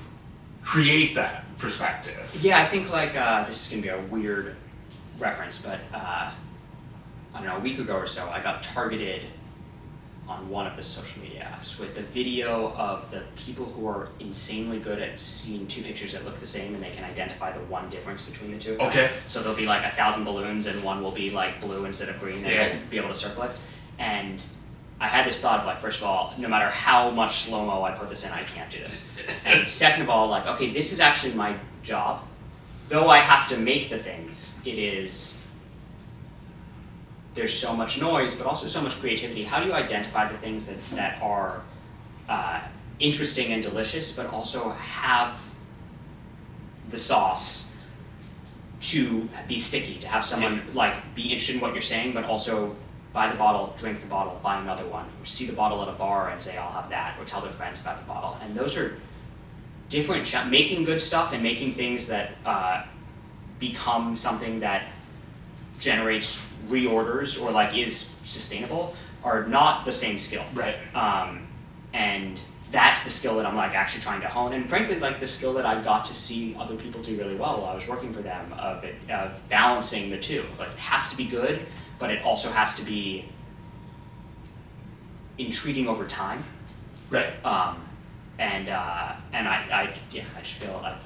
create that perspective.
Yeah, I think, like, this is going to be a weird reference, but I don't know, a week ago or so, I got targeted on one of the social media apps with the video of the people who are insanely good at seeing two pictures that look the same, and they can identify the one difference between the two.
Okay.
So there'll be like 1,000 balloons, and one will be like blue instead of green, and they'll be able to circle it. And I had this thought of like, first of all, no matter how much slow-mo I put this in, I can't do this. And second of all, like, okay, this is actually my job. Though I have to make the things, there's so much noise, but also so much creativity. How do you identify the things that are interesting and delicious, but also have the sauce to be sticky, to have someone like be interested in what you're saying, but also buy the bottle, drink the bottle, buy another one, or see the bottle at a bar and say, I'll have that, or tell their friends about the bottle. And those are different, making good stuff and making things that become something that generates reorders or like is sustainable are not the same skill.
Right.
And that's the skill that I'm like actually trying to hone, and frankly like the skill that I got to see other people do really well while I was working for them, of balancing the two. Like it has to be good, but it also has to be intriguing over time.
Right.
And I just feel like,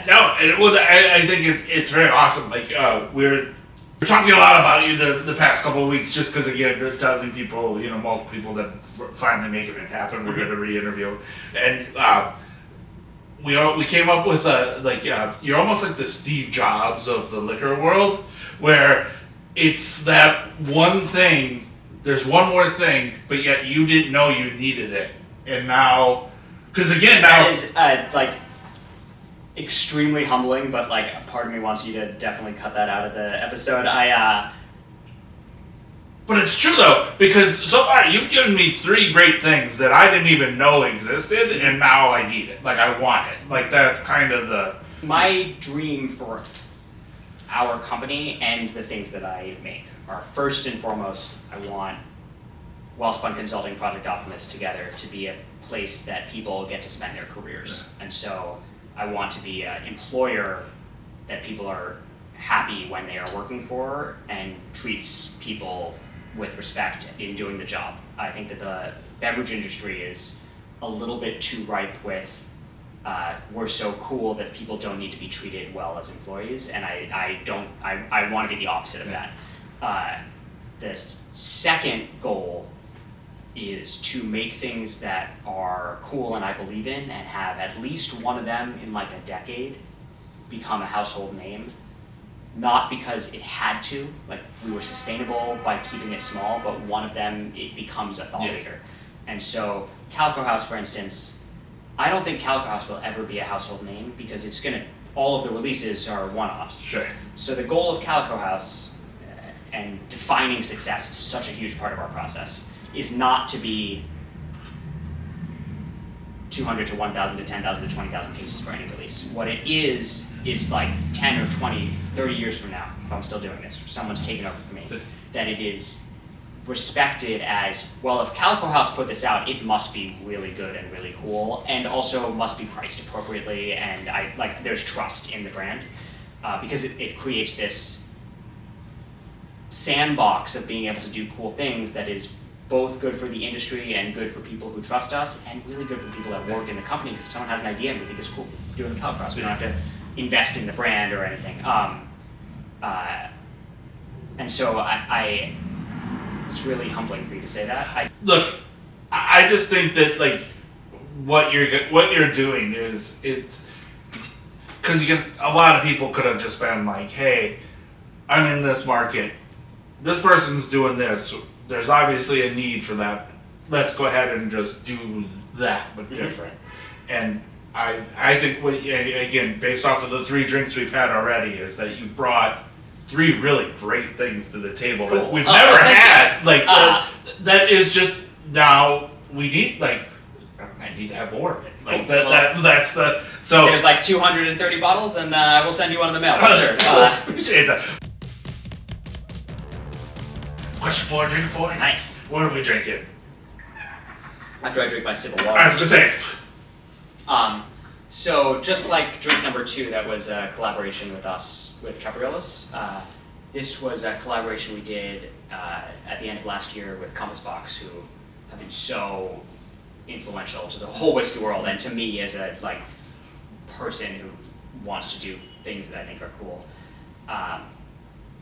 No, I think it's very awesome. Like we're talking a lot about you the past couple of weeks, just because again, we're telling people, multiple people that we're finally making it happen. We're going to re-interview, and we came up with you're almost like the Steve Jobs of the liquor world, where it's that one thing. There's one more thing, but yet you didn't know you needed it, and now. Because again, now
that is like extremely humbling, but like a part of me wants you to definitely cut that out of the episode.
But it's true though, because so far you've given me 3 great things that I didn't even know existed, and now I need it. Like I want it. Like that's kind of
my dream for our company and the things that I make are, first and foremost, I want WellSpun Consulting, Project Optimist together to be a place that people get to spend their careers. And so I want to be an employer that people are happy when they are working for and treats people with respect in doing the job. I think that the beverage industry is a little bit too ripe with we're so cool that people don't need to be treated well as employees, and I want to be the opposite of that. The second goal is to make things that are cool and I believe in, and have at least one of them in like a decade become a household name. Not because it had to, like we were sustainable by keeping it small, but one of them, it becomes a thought leader. And so Calico House, for instance, I don't think Calico House will ever be a household name because it's gonna, all of the releases are one-offs.
Sure.
So the goal of Calico House, and defining success is such a huge part of our process, is not to be 200 to 1,000 to 10,000 to 20,000 cases for any release. What it is like 10 or 20, 30 years from now, if I'm still doing this, or someone's taken over for me, that it is respected as, well, if Calico House put this out, it must be really good and really cool, and also must be priced appropriately, and there's trust in the brand, because it creates this sandbox of being able to do cool things that is both good for the industry and good for people who trust us, and really good for people that work in the company, because if someone has an idea and we think it's cool doing the Calico House, we don't have to invest in the brand or anything. And so it's really humbling for you to say that.
Look, I just think that like what you're doing is because a lot of people could have just been like, hey, I'm in this market, this person's doing this, there's obviously a need for that, let's go ahead and just do that but different. And I think again, based off of the 3 drinks we've had already, is that you brought 3 really great things to the table that we've never had. Like that is just, now we need, like, I need to have more of it. Like that's the, so
there's like 230 bottles, and I will send you one in the mail for sure.
Appreciate that. Question 4, drink 4.
Nice.
What are we drinking?
After I drink my sip of water.
I was gonna say.
So just like drink number 2, that was a collaboration with us with Capriola's. This was a collaboration we did at the end of last year with Compass Box, who have been so influential to the whole whiskey world and to me as a person who wants to do things that I think are cool.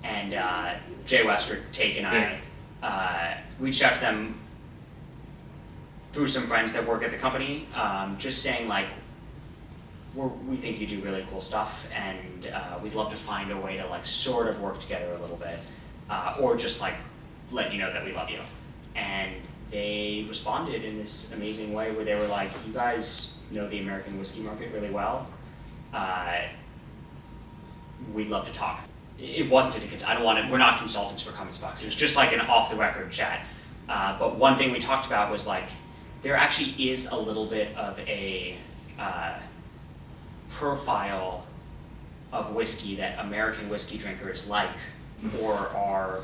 And Jay Wester, Take, and I reached out to them through some friends that work at the company, just saying like, we think you do really cool stuff, and we'd love to find a way to like sort of work together a little bit, or just like let you know that we love you. And they responded in this amazing way where they were like, you guys know the American whiskey market really well. We'd love to talk. It wasn't we're not consultants for Compass Box. It was just like an off the record chat. But one thing we talked about was like, there actually is a little bit of a profile of whiskey that American whiskey drinkers like or are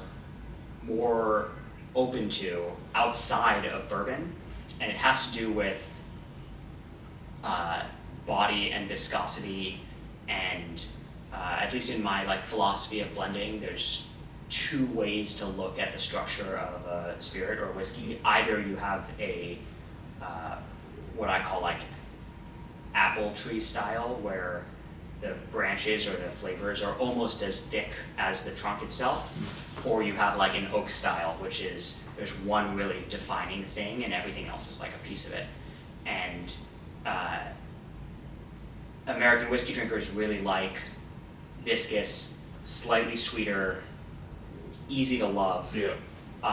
more open to outside of bourbon, and it has to do with body and viscosity, and at least in my like philosophy of blending, there's 2 ways to look at the structure of a spirit or whiskey. Either you have a what I call like apple tree style, where the branches or the flavors are almost as thick as the trunk itself, or you have like an oak style, which is there's one really defining thing and everything else is like a piece of it. And American whiskey drinkers really like viscous, slightly sweeter, easy to love,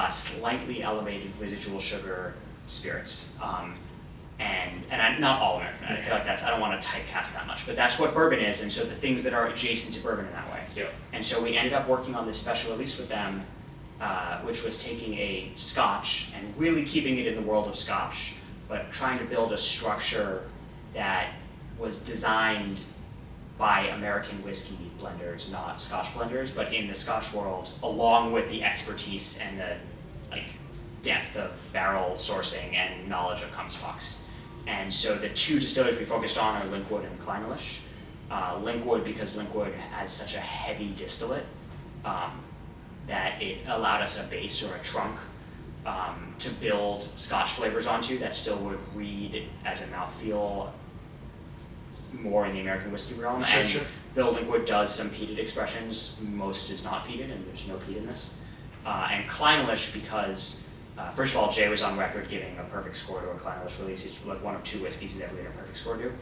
slightly elevated residual sugar spirits. And not all American. I feel like I don't want to typecast that much, but that's what bourbon is, and so the things that are adjacent to bourbon in that way.
Yeah.
And so we ended up working on this special release with them, which was taking a Scotch and really keeping it in the world of Scotch, but trying to build a structure that was designed by American whiskey blenders, not Scotch blenders, but in the Scotch world, along with the expertise and the depth of barrel sourcing and knowledge of Compass Box. And so the two distilleries we focused on are Linkwood and Clynelish. Linkwood, because Linkwood has such a heavy distillate that it allowed us a base or a trunk to build Scotch flavors onto that still would read as a mouthfeel more in the American whiskey realm.
Sure,
and
sure.
though Linkwood does some peated expressions, most is not peated, and there's no peat in this. And Clynelish, because first of all, Jay was on record giving a perfect score to a Clynelish release. It's like one of two whiskeys he's ever given a perfect score to.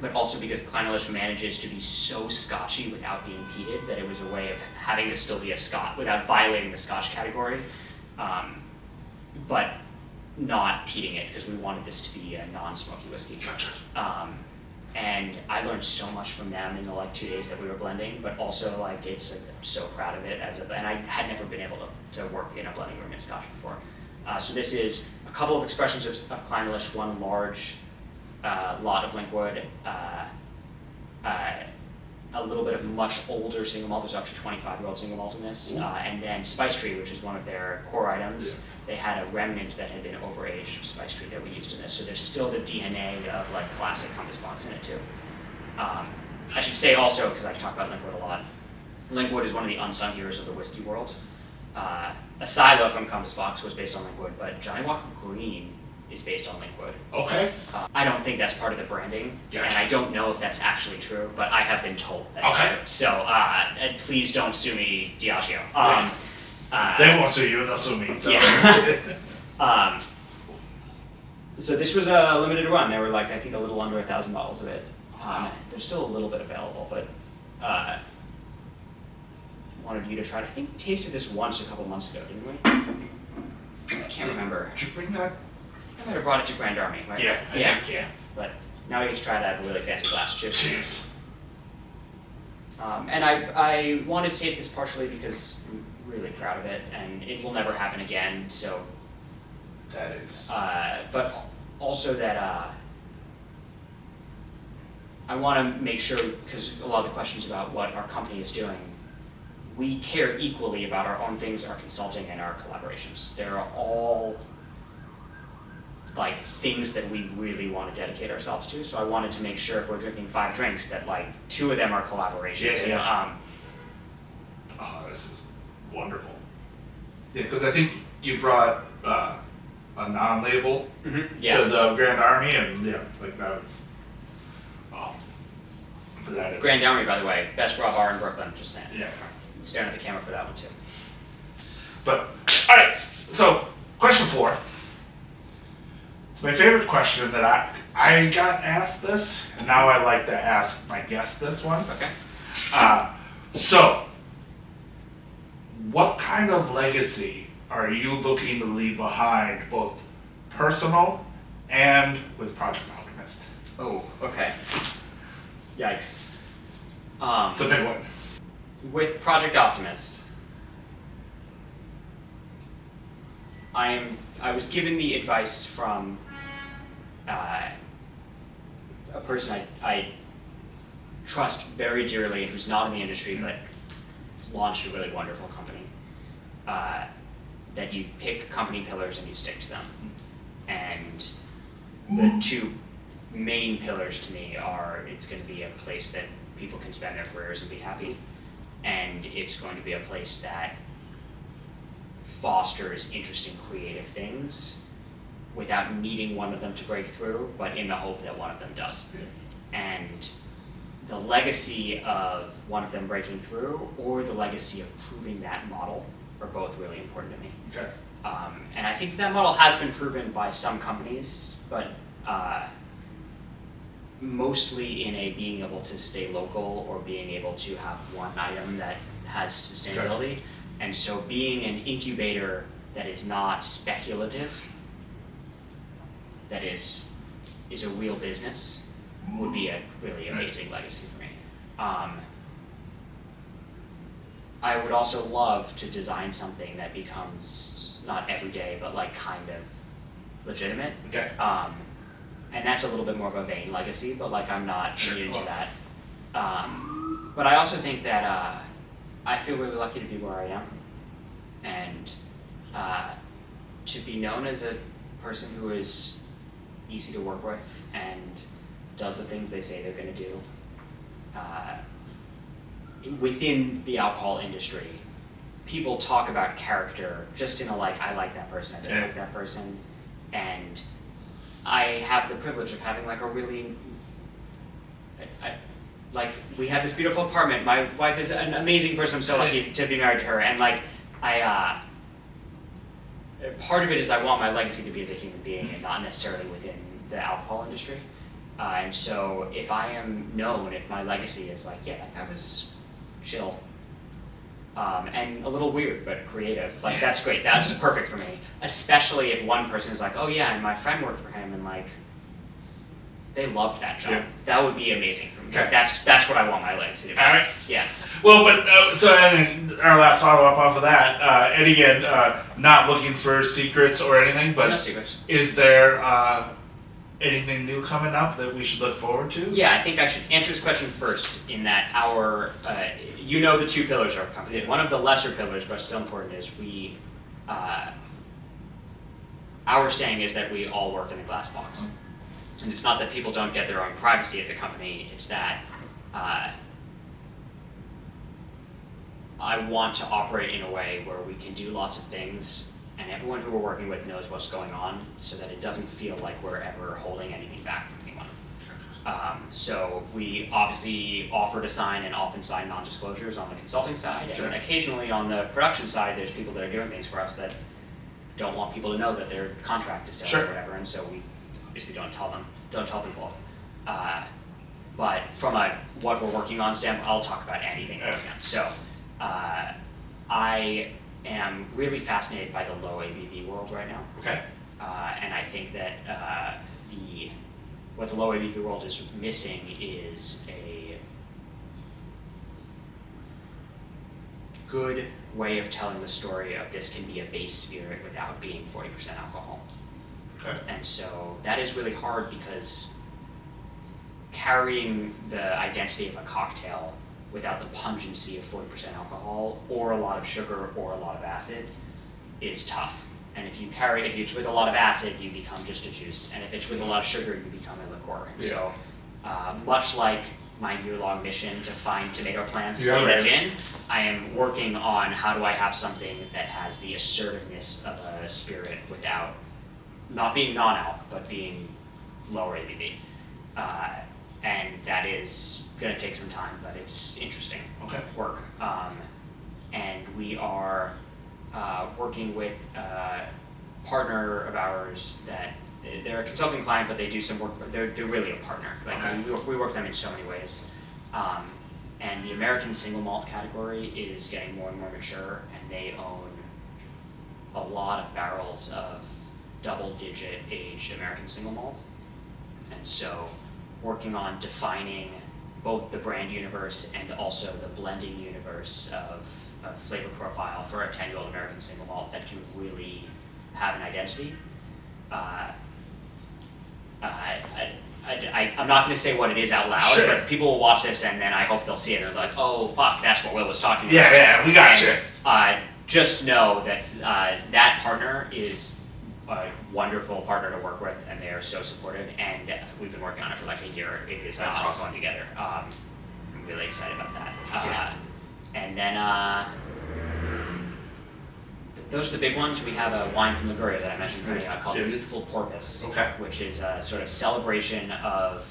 But also because Clynelish manages to be so Scotchy without being peated that it was a way of having this still be a Scotch without violating the Scotch category, but not peating it because we wanted this to be a non-smoky whiskey.
Gotcha.
And I learned so much from them in the 2 days that we were blending, but also I'm so proud of it and I had never been able to work in a blending room in Scotch before. So this is a couple of expressions of Clynelish, one large lot of Linkwood, a little bit of much older single malt. There's up to 25-year-old single malt in this, and then Spice Tree, which is one of their core items. They had a remnant that had been overaged of Spice Tree that we used in this. So there's still the DNA of classic Compass Box in it too. I should say also, because I talk about Linkwood a lot, Linkwood is one of the unsung heroes of the whiskey world. Asila from Compass Box was based on Linkwood, but Johnny Walker Green is based on Linkwood.
Okay.
I don't think that's part of the branding,
Gotcha.
and I don't know if that's actually true, but I have been told that
Okay.
it's true. So and please don't sue me, Diageo.
They won't sue you, they'll sue me. So.
Yeah. So this was a limited run. There were I think a little under 1,000 bottles of it. There's still a little bit available, but wanted you to try it. I think we tasted this once a couple months ago, didn't we? I can't remember.
Did you bring that?
I might have brought it to Grand Army, right?
Yeah, I think, yeah.
But now we get to try it out of a really fancy glass.
Cheers.
And I wanted to taste this partially because I'm really proud of it, and it will never happen again. So,
That is.
but also that I want to make sure, because a lot of the questions about what our company is doing, we care equally about our own things, our consulting, and our collaborations. They're all things that we really want to dedicate ourselves to. So I wanted to make sure if we're drinking 5 drinks that 2 of them are collaborations.
Yeah. Oh, this is wonderful. Yeah, because I think you brought a non-label to the Grand Army, and that was. Oh, that is.
Grand Army, by the way, best raw bar in Brooklyn. Just saying.
Yeah.
Staring at the camera for that one too.
But all right, so question 4. It's my favorite question that I got asked this, and now I like to ask my guest this one.
Okay.
So, what kind of legacy are you looking to leave behind, both personal and with Project Optimist?
Oh, okay. Yikes.
It's a big one.
With Project Optimist, I was given the advice from a person I trust very dearly and who's not in the industry but launched a really wonderful company, that you pick company pillars and you stick to them. And the 2 main pillars to me are it's going to be a place that people can spend their careers and be happy, and it's going to be a place that fosters interesting creative things without needing one of them to break through, but in the hope that one of them does. Yeah. And the legacy of one of them breaking through or the legacy of proving that model are both really important to me.
Okay.
And I think that model has been proven by some companies, but mostly in a being able to stay local or being able to have one item that has sustainability. Gotcha. And so being an incubator that is not speculative, that is a real business, would be a really amazing legacy for me. I would also love to design something that becomes not everyday, but kind of legitimate.
Okay.
And that's a little bit more of a vain legacy, but I'm not immune to that. But I also think that I feel really lucky to be where I am, and to be known as a person who is easy to work with, and does the things they say they're going to do. Within the alcohol industry, people talk about character just in a like, I like that person, I don't like that person, and I have the privilege of having like a really, like we have this beautiful apartment. My wife is an amazing person. I'm so lucky to be married to her, and like part of it is I want my legacy to be as a human being and not necessarily within the alcohol industry. And so if I am known, if my legacy is like, yeah, that guy was chill, and a little weird but creative, like that's great. That's perfect for me. Especially if one person is like, oh yeah, and my friend worked for him, and like they loved that job.
Yeah.
That would be amazing for me.
Okay.
That's what I want my legacy to be.
All right.
Yeah.
Well, but so and our last follow up off of that, and again, not looking for secrets or anything, but
No secrets.
is there anything new coming up that we should look forward to?
Yeah, I think I should answer this question first in that our, you know the two pillars of our company.
Yeah.
One of the lesser pillars, but still important, is we, our saying is that we all work in a glass box. And it's not that people don't get their own privacy at the company, it's that I want to operate in a way where we can do lots of things and everyone who we're working with knows what's going on so that it doesn't feel like we're ever holding anything back from anyone. So we obviously offer to sign and often sign non-disclosures on the consulting side,
Sure.
and occasionally on the production side there's people that are doing things for us that don't want people to know that their contract is still
Sure.
or whatever, and so we obviously don't tell people. But from a what we're working on standpoint, I'll talk about anything right now. So I am really fascinated by the low ABV world right now.
Okay.
And I think that what the low ABV world is missing is a good way of telling the story of this can be a base spirit without being 40% alcohol.
Okay.
And so that is really hard because carrying the identity of a cocktail without the pungency of 40% alcohol or a lot of sugar or a lot of acid is tough. And if it's with a lot of acid, you become just a juice. And if it's with a lot of sugar, you become a liqueur.
Yeah.
So much like my year-long mission to find tomato plants
Yeah,
in
right.
a gin, I am working on how do I have something that has the assertiveness of a spirit without not being non-alc, but being lower ABV. And that is going to take some time, but it's interesting work. And we are working with a partner of ours that they're a consulting client, but they do some work. They're really a partner. Like we work with them in so many ways. And the American single malt category is getting more and more mature, and they own a lot of barrels of double-digit aged American single malt. And so working on defining both the brand universe and also the blending universe of a flavor profile for a 10-year-old American single malt that can really have an identity. I'm not going to say what it is out loud,
Sure.
but people will watch this and then I hope they'll see it and they're like, oh fuck, that's what Will was talking about.
Yeah, we got you.
Just know that that partner is a wonderful partner to work with, and they are so supportive, and we've been working on it for like a year. It is
That's
all
awesome.
going together. I'm really excited about that. And then those are the big ones. We have a wine from Liguria that I mentioned earlier called
Yeah.
Youthful Porpoise,
Okay.
which is a sort of celebration of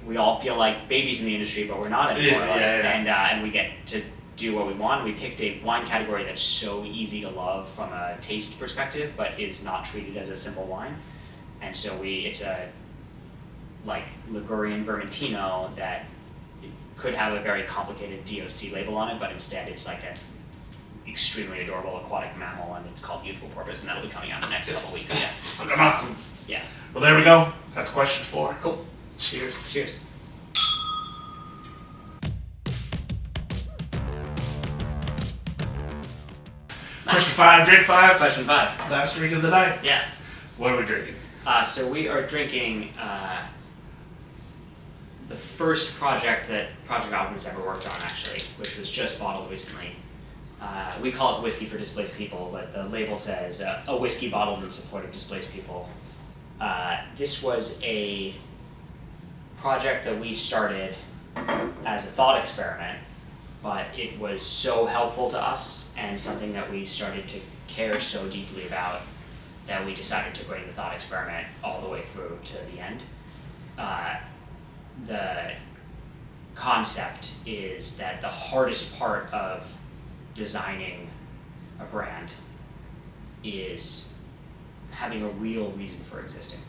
we all feel like babies in the industry, but we're not anymore. And we get to do what we want. We picked a wine category that's so easy to love from a taste perspective, but is not treated as a simple wine. And so it's a like Ligurian Vermentino that could have a very complicated DOC label on it, but instead it's like an extremely adorable aquatic mammal, and it's called Youthful Porpoise, and that'll be coming out in the next couple weeks. Yeah.
Awesome.
Yeah.
Well, there we go. That's question 4.
Cool.
Cheers.
Cheers.
Question 5, drink 5.
Question 5.
Last drink of the night.
Yeah.
What are we drinking?
So we are drinking the first project that Project Optimist ever worked on, actually, which was just bottled recently. We call it Whiskey for Displaced People, but the label says a whiskey bottled in support of displaced people. This was a project that we started as a thought experiment, but it was so helpful to us and something that we started to care so deeply about that we decided to bring the thought experiment all the way through to the end. The concept is that the hardest part of designing a brand is having a real reason for existing.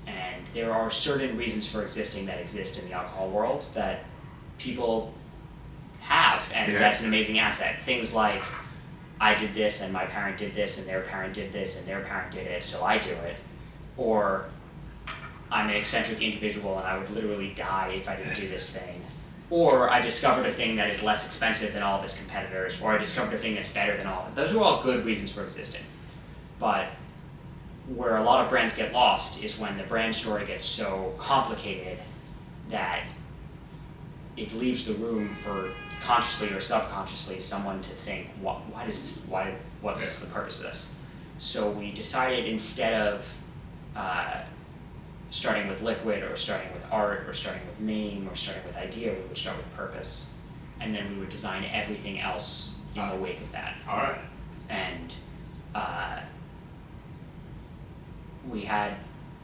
And there are certain reasons for existing that exist in the alcohol world that people have, and that's an amazing asset. Things like, I did this and my parent did this and their parent did this and their parent did it, so I do it. Or I'm an eccentric individual and I would literally die if I didn't do this thing. Or I discovered a thing that is less expensive than all of its competitors, or I discovered a thing that's better than all of it. Those are all good reasons for existing. But where a lot of brands get lost is when the brand story gets so complicated that it leaves the room for consciously or subconsciously someone to think, what's the purpose of this? So we decided, instead of starting with liquid or starting with art or starting with name or starting with idea, we would start with purpose, and then we would design everything else in the wake of that.
All right.
And we had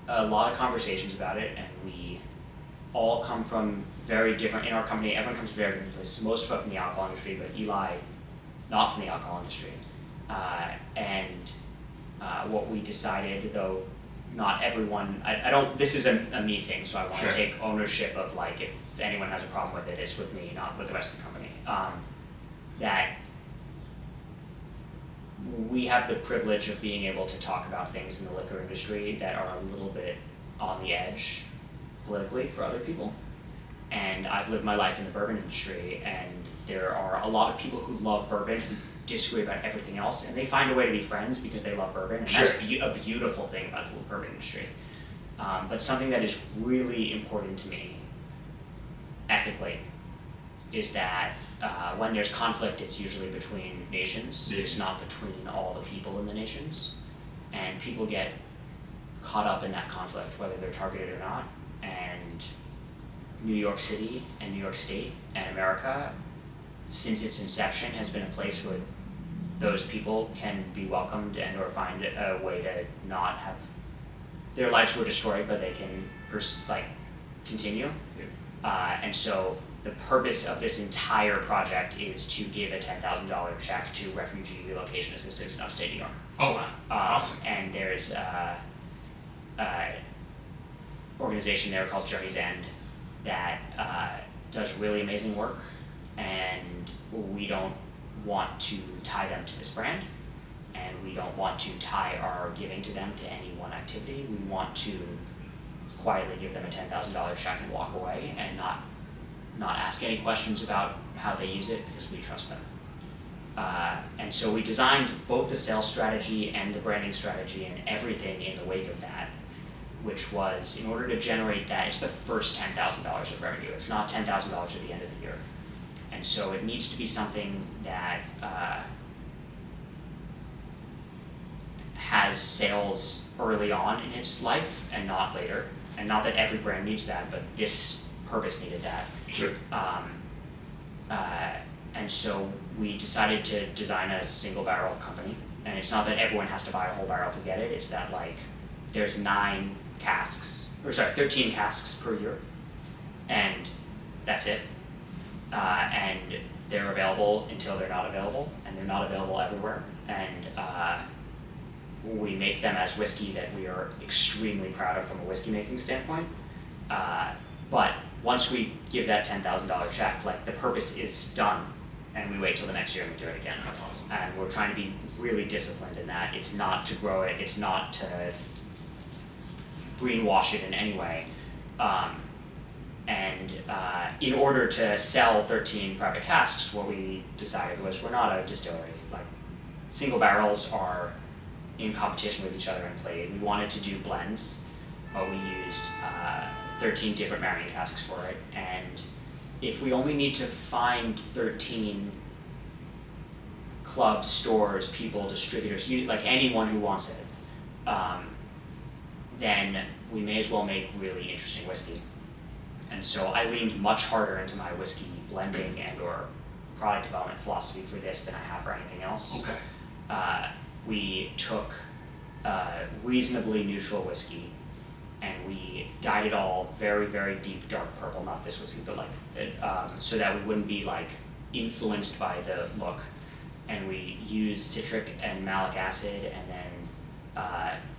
a lot of conversations about it, and we all come from very different, in our company, everyone comes from very different places. Most of us from the alcohol industry, but Eli, not from the alcohol industry. What we decided, though not everyone, this is a me thing, so I want to take ownership of, like, if anyone has a problem with it, it's with me, not with the rest of the company. That we have the privilege of being able to talk about things in the liquor industry that are a little bit on the edge politically for other people. And I've lived my life in the bourbon industry, and there are a lot of people who love bourbon who disagree about everything else, and they find a way to be friends because they love bourbon, and that's a beautiful thing about the bourbon industry. But something that is really important to me ethically is that when there's conflict, it's usually between nations. It's not between all the people in the nations. And people get caught up in that conflict, whether they're targeted or not. And New York City and New York State and America, since its inception, has been a place where those people can be welcomed and or find a way to not have their lives were destroyed, but they can continue. And so the purpose of this entire project is to give a $10,000 check to refugee relocation assistance in upstate New York.
Oh, wow. Awesome.
And there's a organization there called Journey's End that does really amazing work, and we don't want to tie them to this brand, and we don't want to tie our giving to them to any one activity. We want to quietly give them a $10,000 check and walk away and not ask any questions about how they use it, because we trust them. And so we designed both the sales strategy and the branding strategy and everything in the wake of that, which was, in order to generate that, it's the first $10,000 of revenue. It's not $10,000 at the end of the year. And so it needs to be something that has sales early on in its life and not later. And not that every brand needs that, but this purpose needed that.
Sure.
And so we decided to design a single barrel company. And it's not that everyone has to buy a whole barrel to get it. It's that, like, there's 13 casks per year. And that's it. And they're available until they're not available, and they're not available everywhere. And we make them as whiskey that we are extremely proud of from a whiskey making standpoint. But once we give that $10,000 check, like, the purpose is done, and we wait till the next year and we do it again.
That's awesome.
And we're trying to be really disciplined in that. It's not to grow it, it's not to greenwash it in any way. In order to sell 13 private casks, what we decided was, we're not a distillery. Like, single barrels are in competition with each other in play. We wanted to do blends, but we used 13 different marrying casks for it. And if we only need to find 13 clubs, stores, people, distributors, like anyone who wants it, then we may as well make really interesting whiskey. And so I leaned much harder into my whiskey blending and or product development philosophy for this than I have for anything else.
Okay.
We took reasonably neutral whiskey and we dyed it all very, very deep dark purple, not this whiskey, but like, so that we wouldn't be like influenced by the look. And we used citric and malic acid and then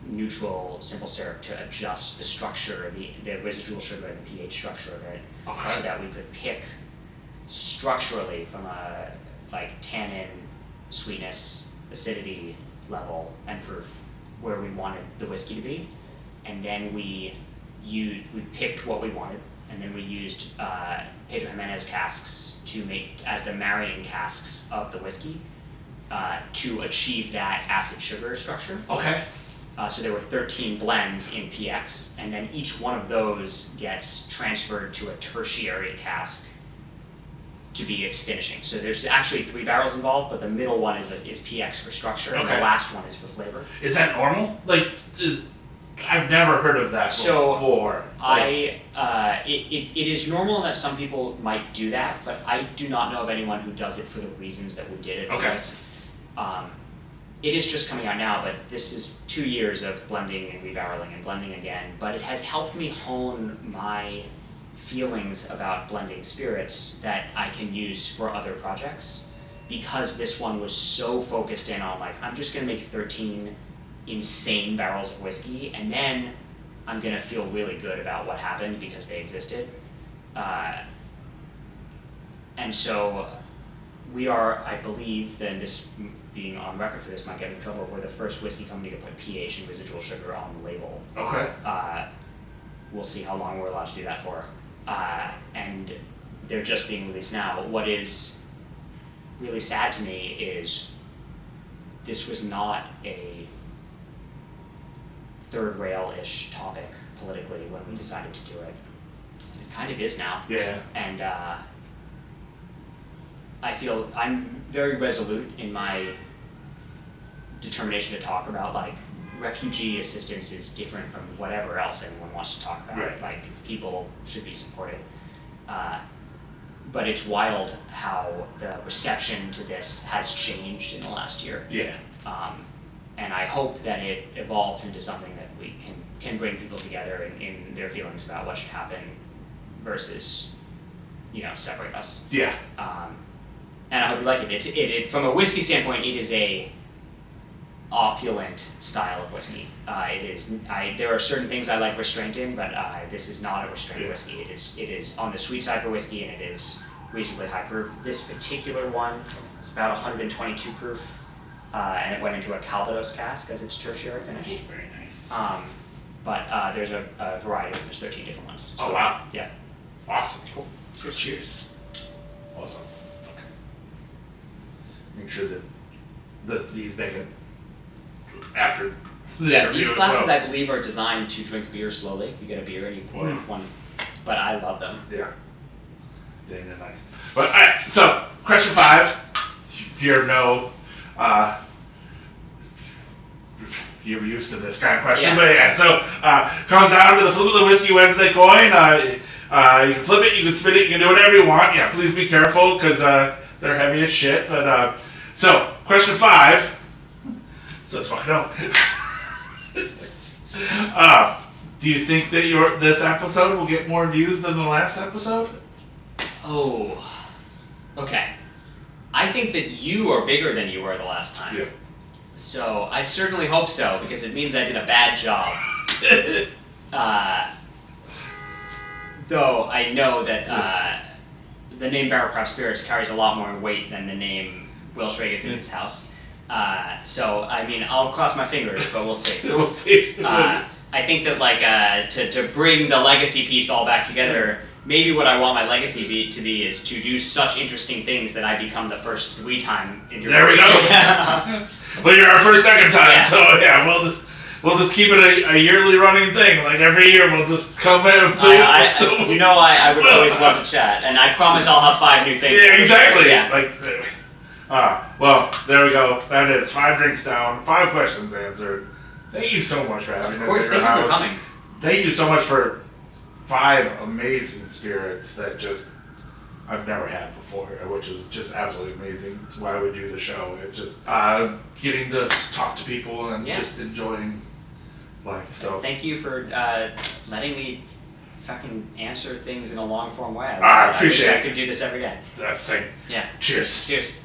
neutral simple syrup to adjust the structure, the residual sugar and the pH structure of it, so that we could pick structurally from a like tannin, sweetness, acidity level and proof where we wanted the whiskey to be, and then we picked what we wanted, and then we used Pedro Jimenez casks to make as the marrying casks of the whiskey to achieve that acid sugar structure.
Okay.
So there were 13 blends in PX, and then each one of those gets transferred to a tertiary cask to be its finishing. So there's actually 3 barrels involved, but the middle one is PX for structure, and the last one is for flavor.
Is that normal? Like, I've never heard of that before.
It is normal that some people might do that, but I do not know of anyone who does it for the reasons that we did it. Because, it is just coming out now, but this is 2 years of blending and rebarreling and blending again. But it has helped me hone my feelings about blending spirits that I can use for other projects, because this one was so focused in on like, I'm just gonna make 13 insane barrels of whiskey, and then I'm gonna feel really good about what happened because they existed. And so we are, I believe, then this being on record for this might get me in trouble, we're the first whiskey company to put pH and residual sugar on the label.
Okay.
We'll see how long we're allowed to do that for. And they're just being released now. What is really sad to me is this was not a third rail-ish topic politically when we decided to do it. It kind of is now.
Yeah.
And I feel I'm very resolute in my determination to talk about like refugee assistance is different from whatever else anyone wants to talk about.
Right.
Like people should be supported. But it's wild how the reception to this has changed in the last year.
Yeah.
And I hope that it evolves into something that we can bring people together in their feelings about what should happen versus, separate us.
Yeah.
And I hope you like it. It from a whiskey standpoint, it is a opulent style of whiskey. There are certain things I like restraint in, but this is not a restrained whiskey. It is on the sweet side for whiskey, and it is reasonably high proof. This particular one is about 122 proof, and it went into a Calvados cask as its tertiary finish.
Very nice.
But there's a variety of them. There's 13 different ones. So,
oh wow.
Yeah.
Awesome. Cool. Cheers. Awesome. Okay. Make sure that these make it after the interview
These
as
glasses,
well.
I believe, are designed to drink beer slowly. You get a beer and you pour one, but I love them.
Yeah. They're nice. But alright, so question 5. You're used to this kind of question, but yeah. So comes down to the flip of the Whiskey Wednesday coin. You can flip it, you can spin it, you can do whatever you want. Yeah, please be careful because they're heavy as shit. But so question 5. So it's fucking up. Do you think that this episode will get more views than the last episode?
Oh, okay. I think that you are bigger than you were the last time.
Yeah.
So I certainly hope so, because it means I did a bad job. Though I know that the name Barrell Craft Spirits carries a lot more weight than the name Will Schragis in his house. So, I mean, I'll cross my fingers, but we'll see.
We'll see.
I think that, to bring the legacy piece all back together, maybe what I want my legacy to be is to do such interesting things that I become the first 3-time interviewer.
There we go. Well, you're our first second time,
yeah.
So yeah, we'll just keep it a yearly running thing. Like every year, we'll just come in and do it.
I would always love to chat, and I promise I'll have 5 new things.
Yeah, exactly.
Yeah.
Well, there we go. That is 5 drinks down, 5 questions answered. Thank you so much for having us.
Of course,
at your
thank you for
house.
coming.
Thank you so much for 5 amazing spirits that just I've never had before, which is just absolutely amazing. It's why we do the show. It's just getting to talk to people and just enjoying life. So
thank you for letting me fucking answer things in a long form way.
I appreciate
wish
it.
I could do this every day.
Same.
Yeah.
Cheers.
Cheers.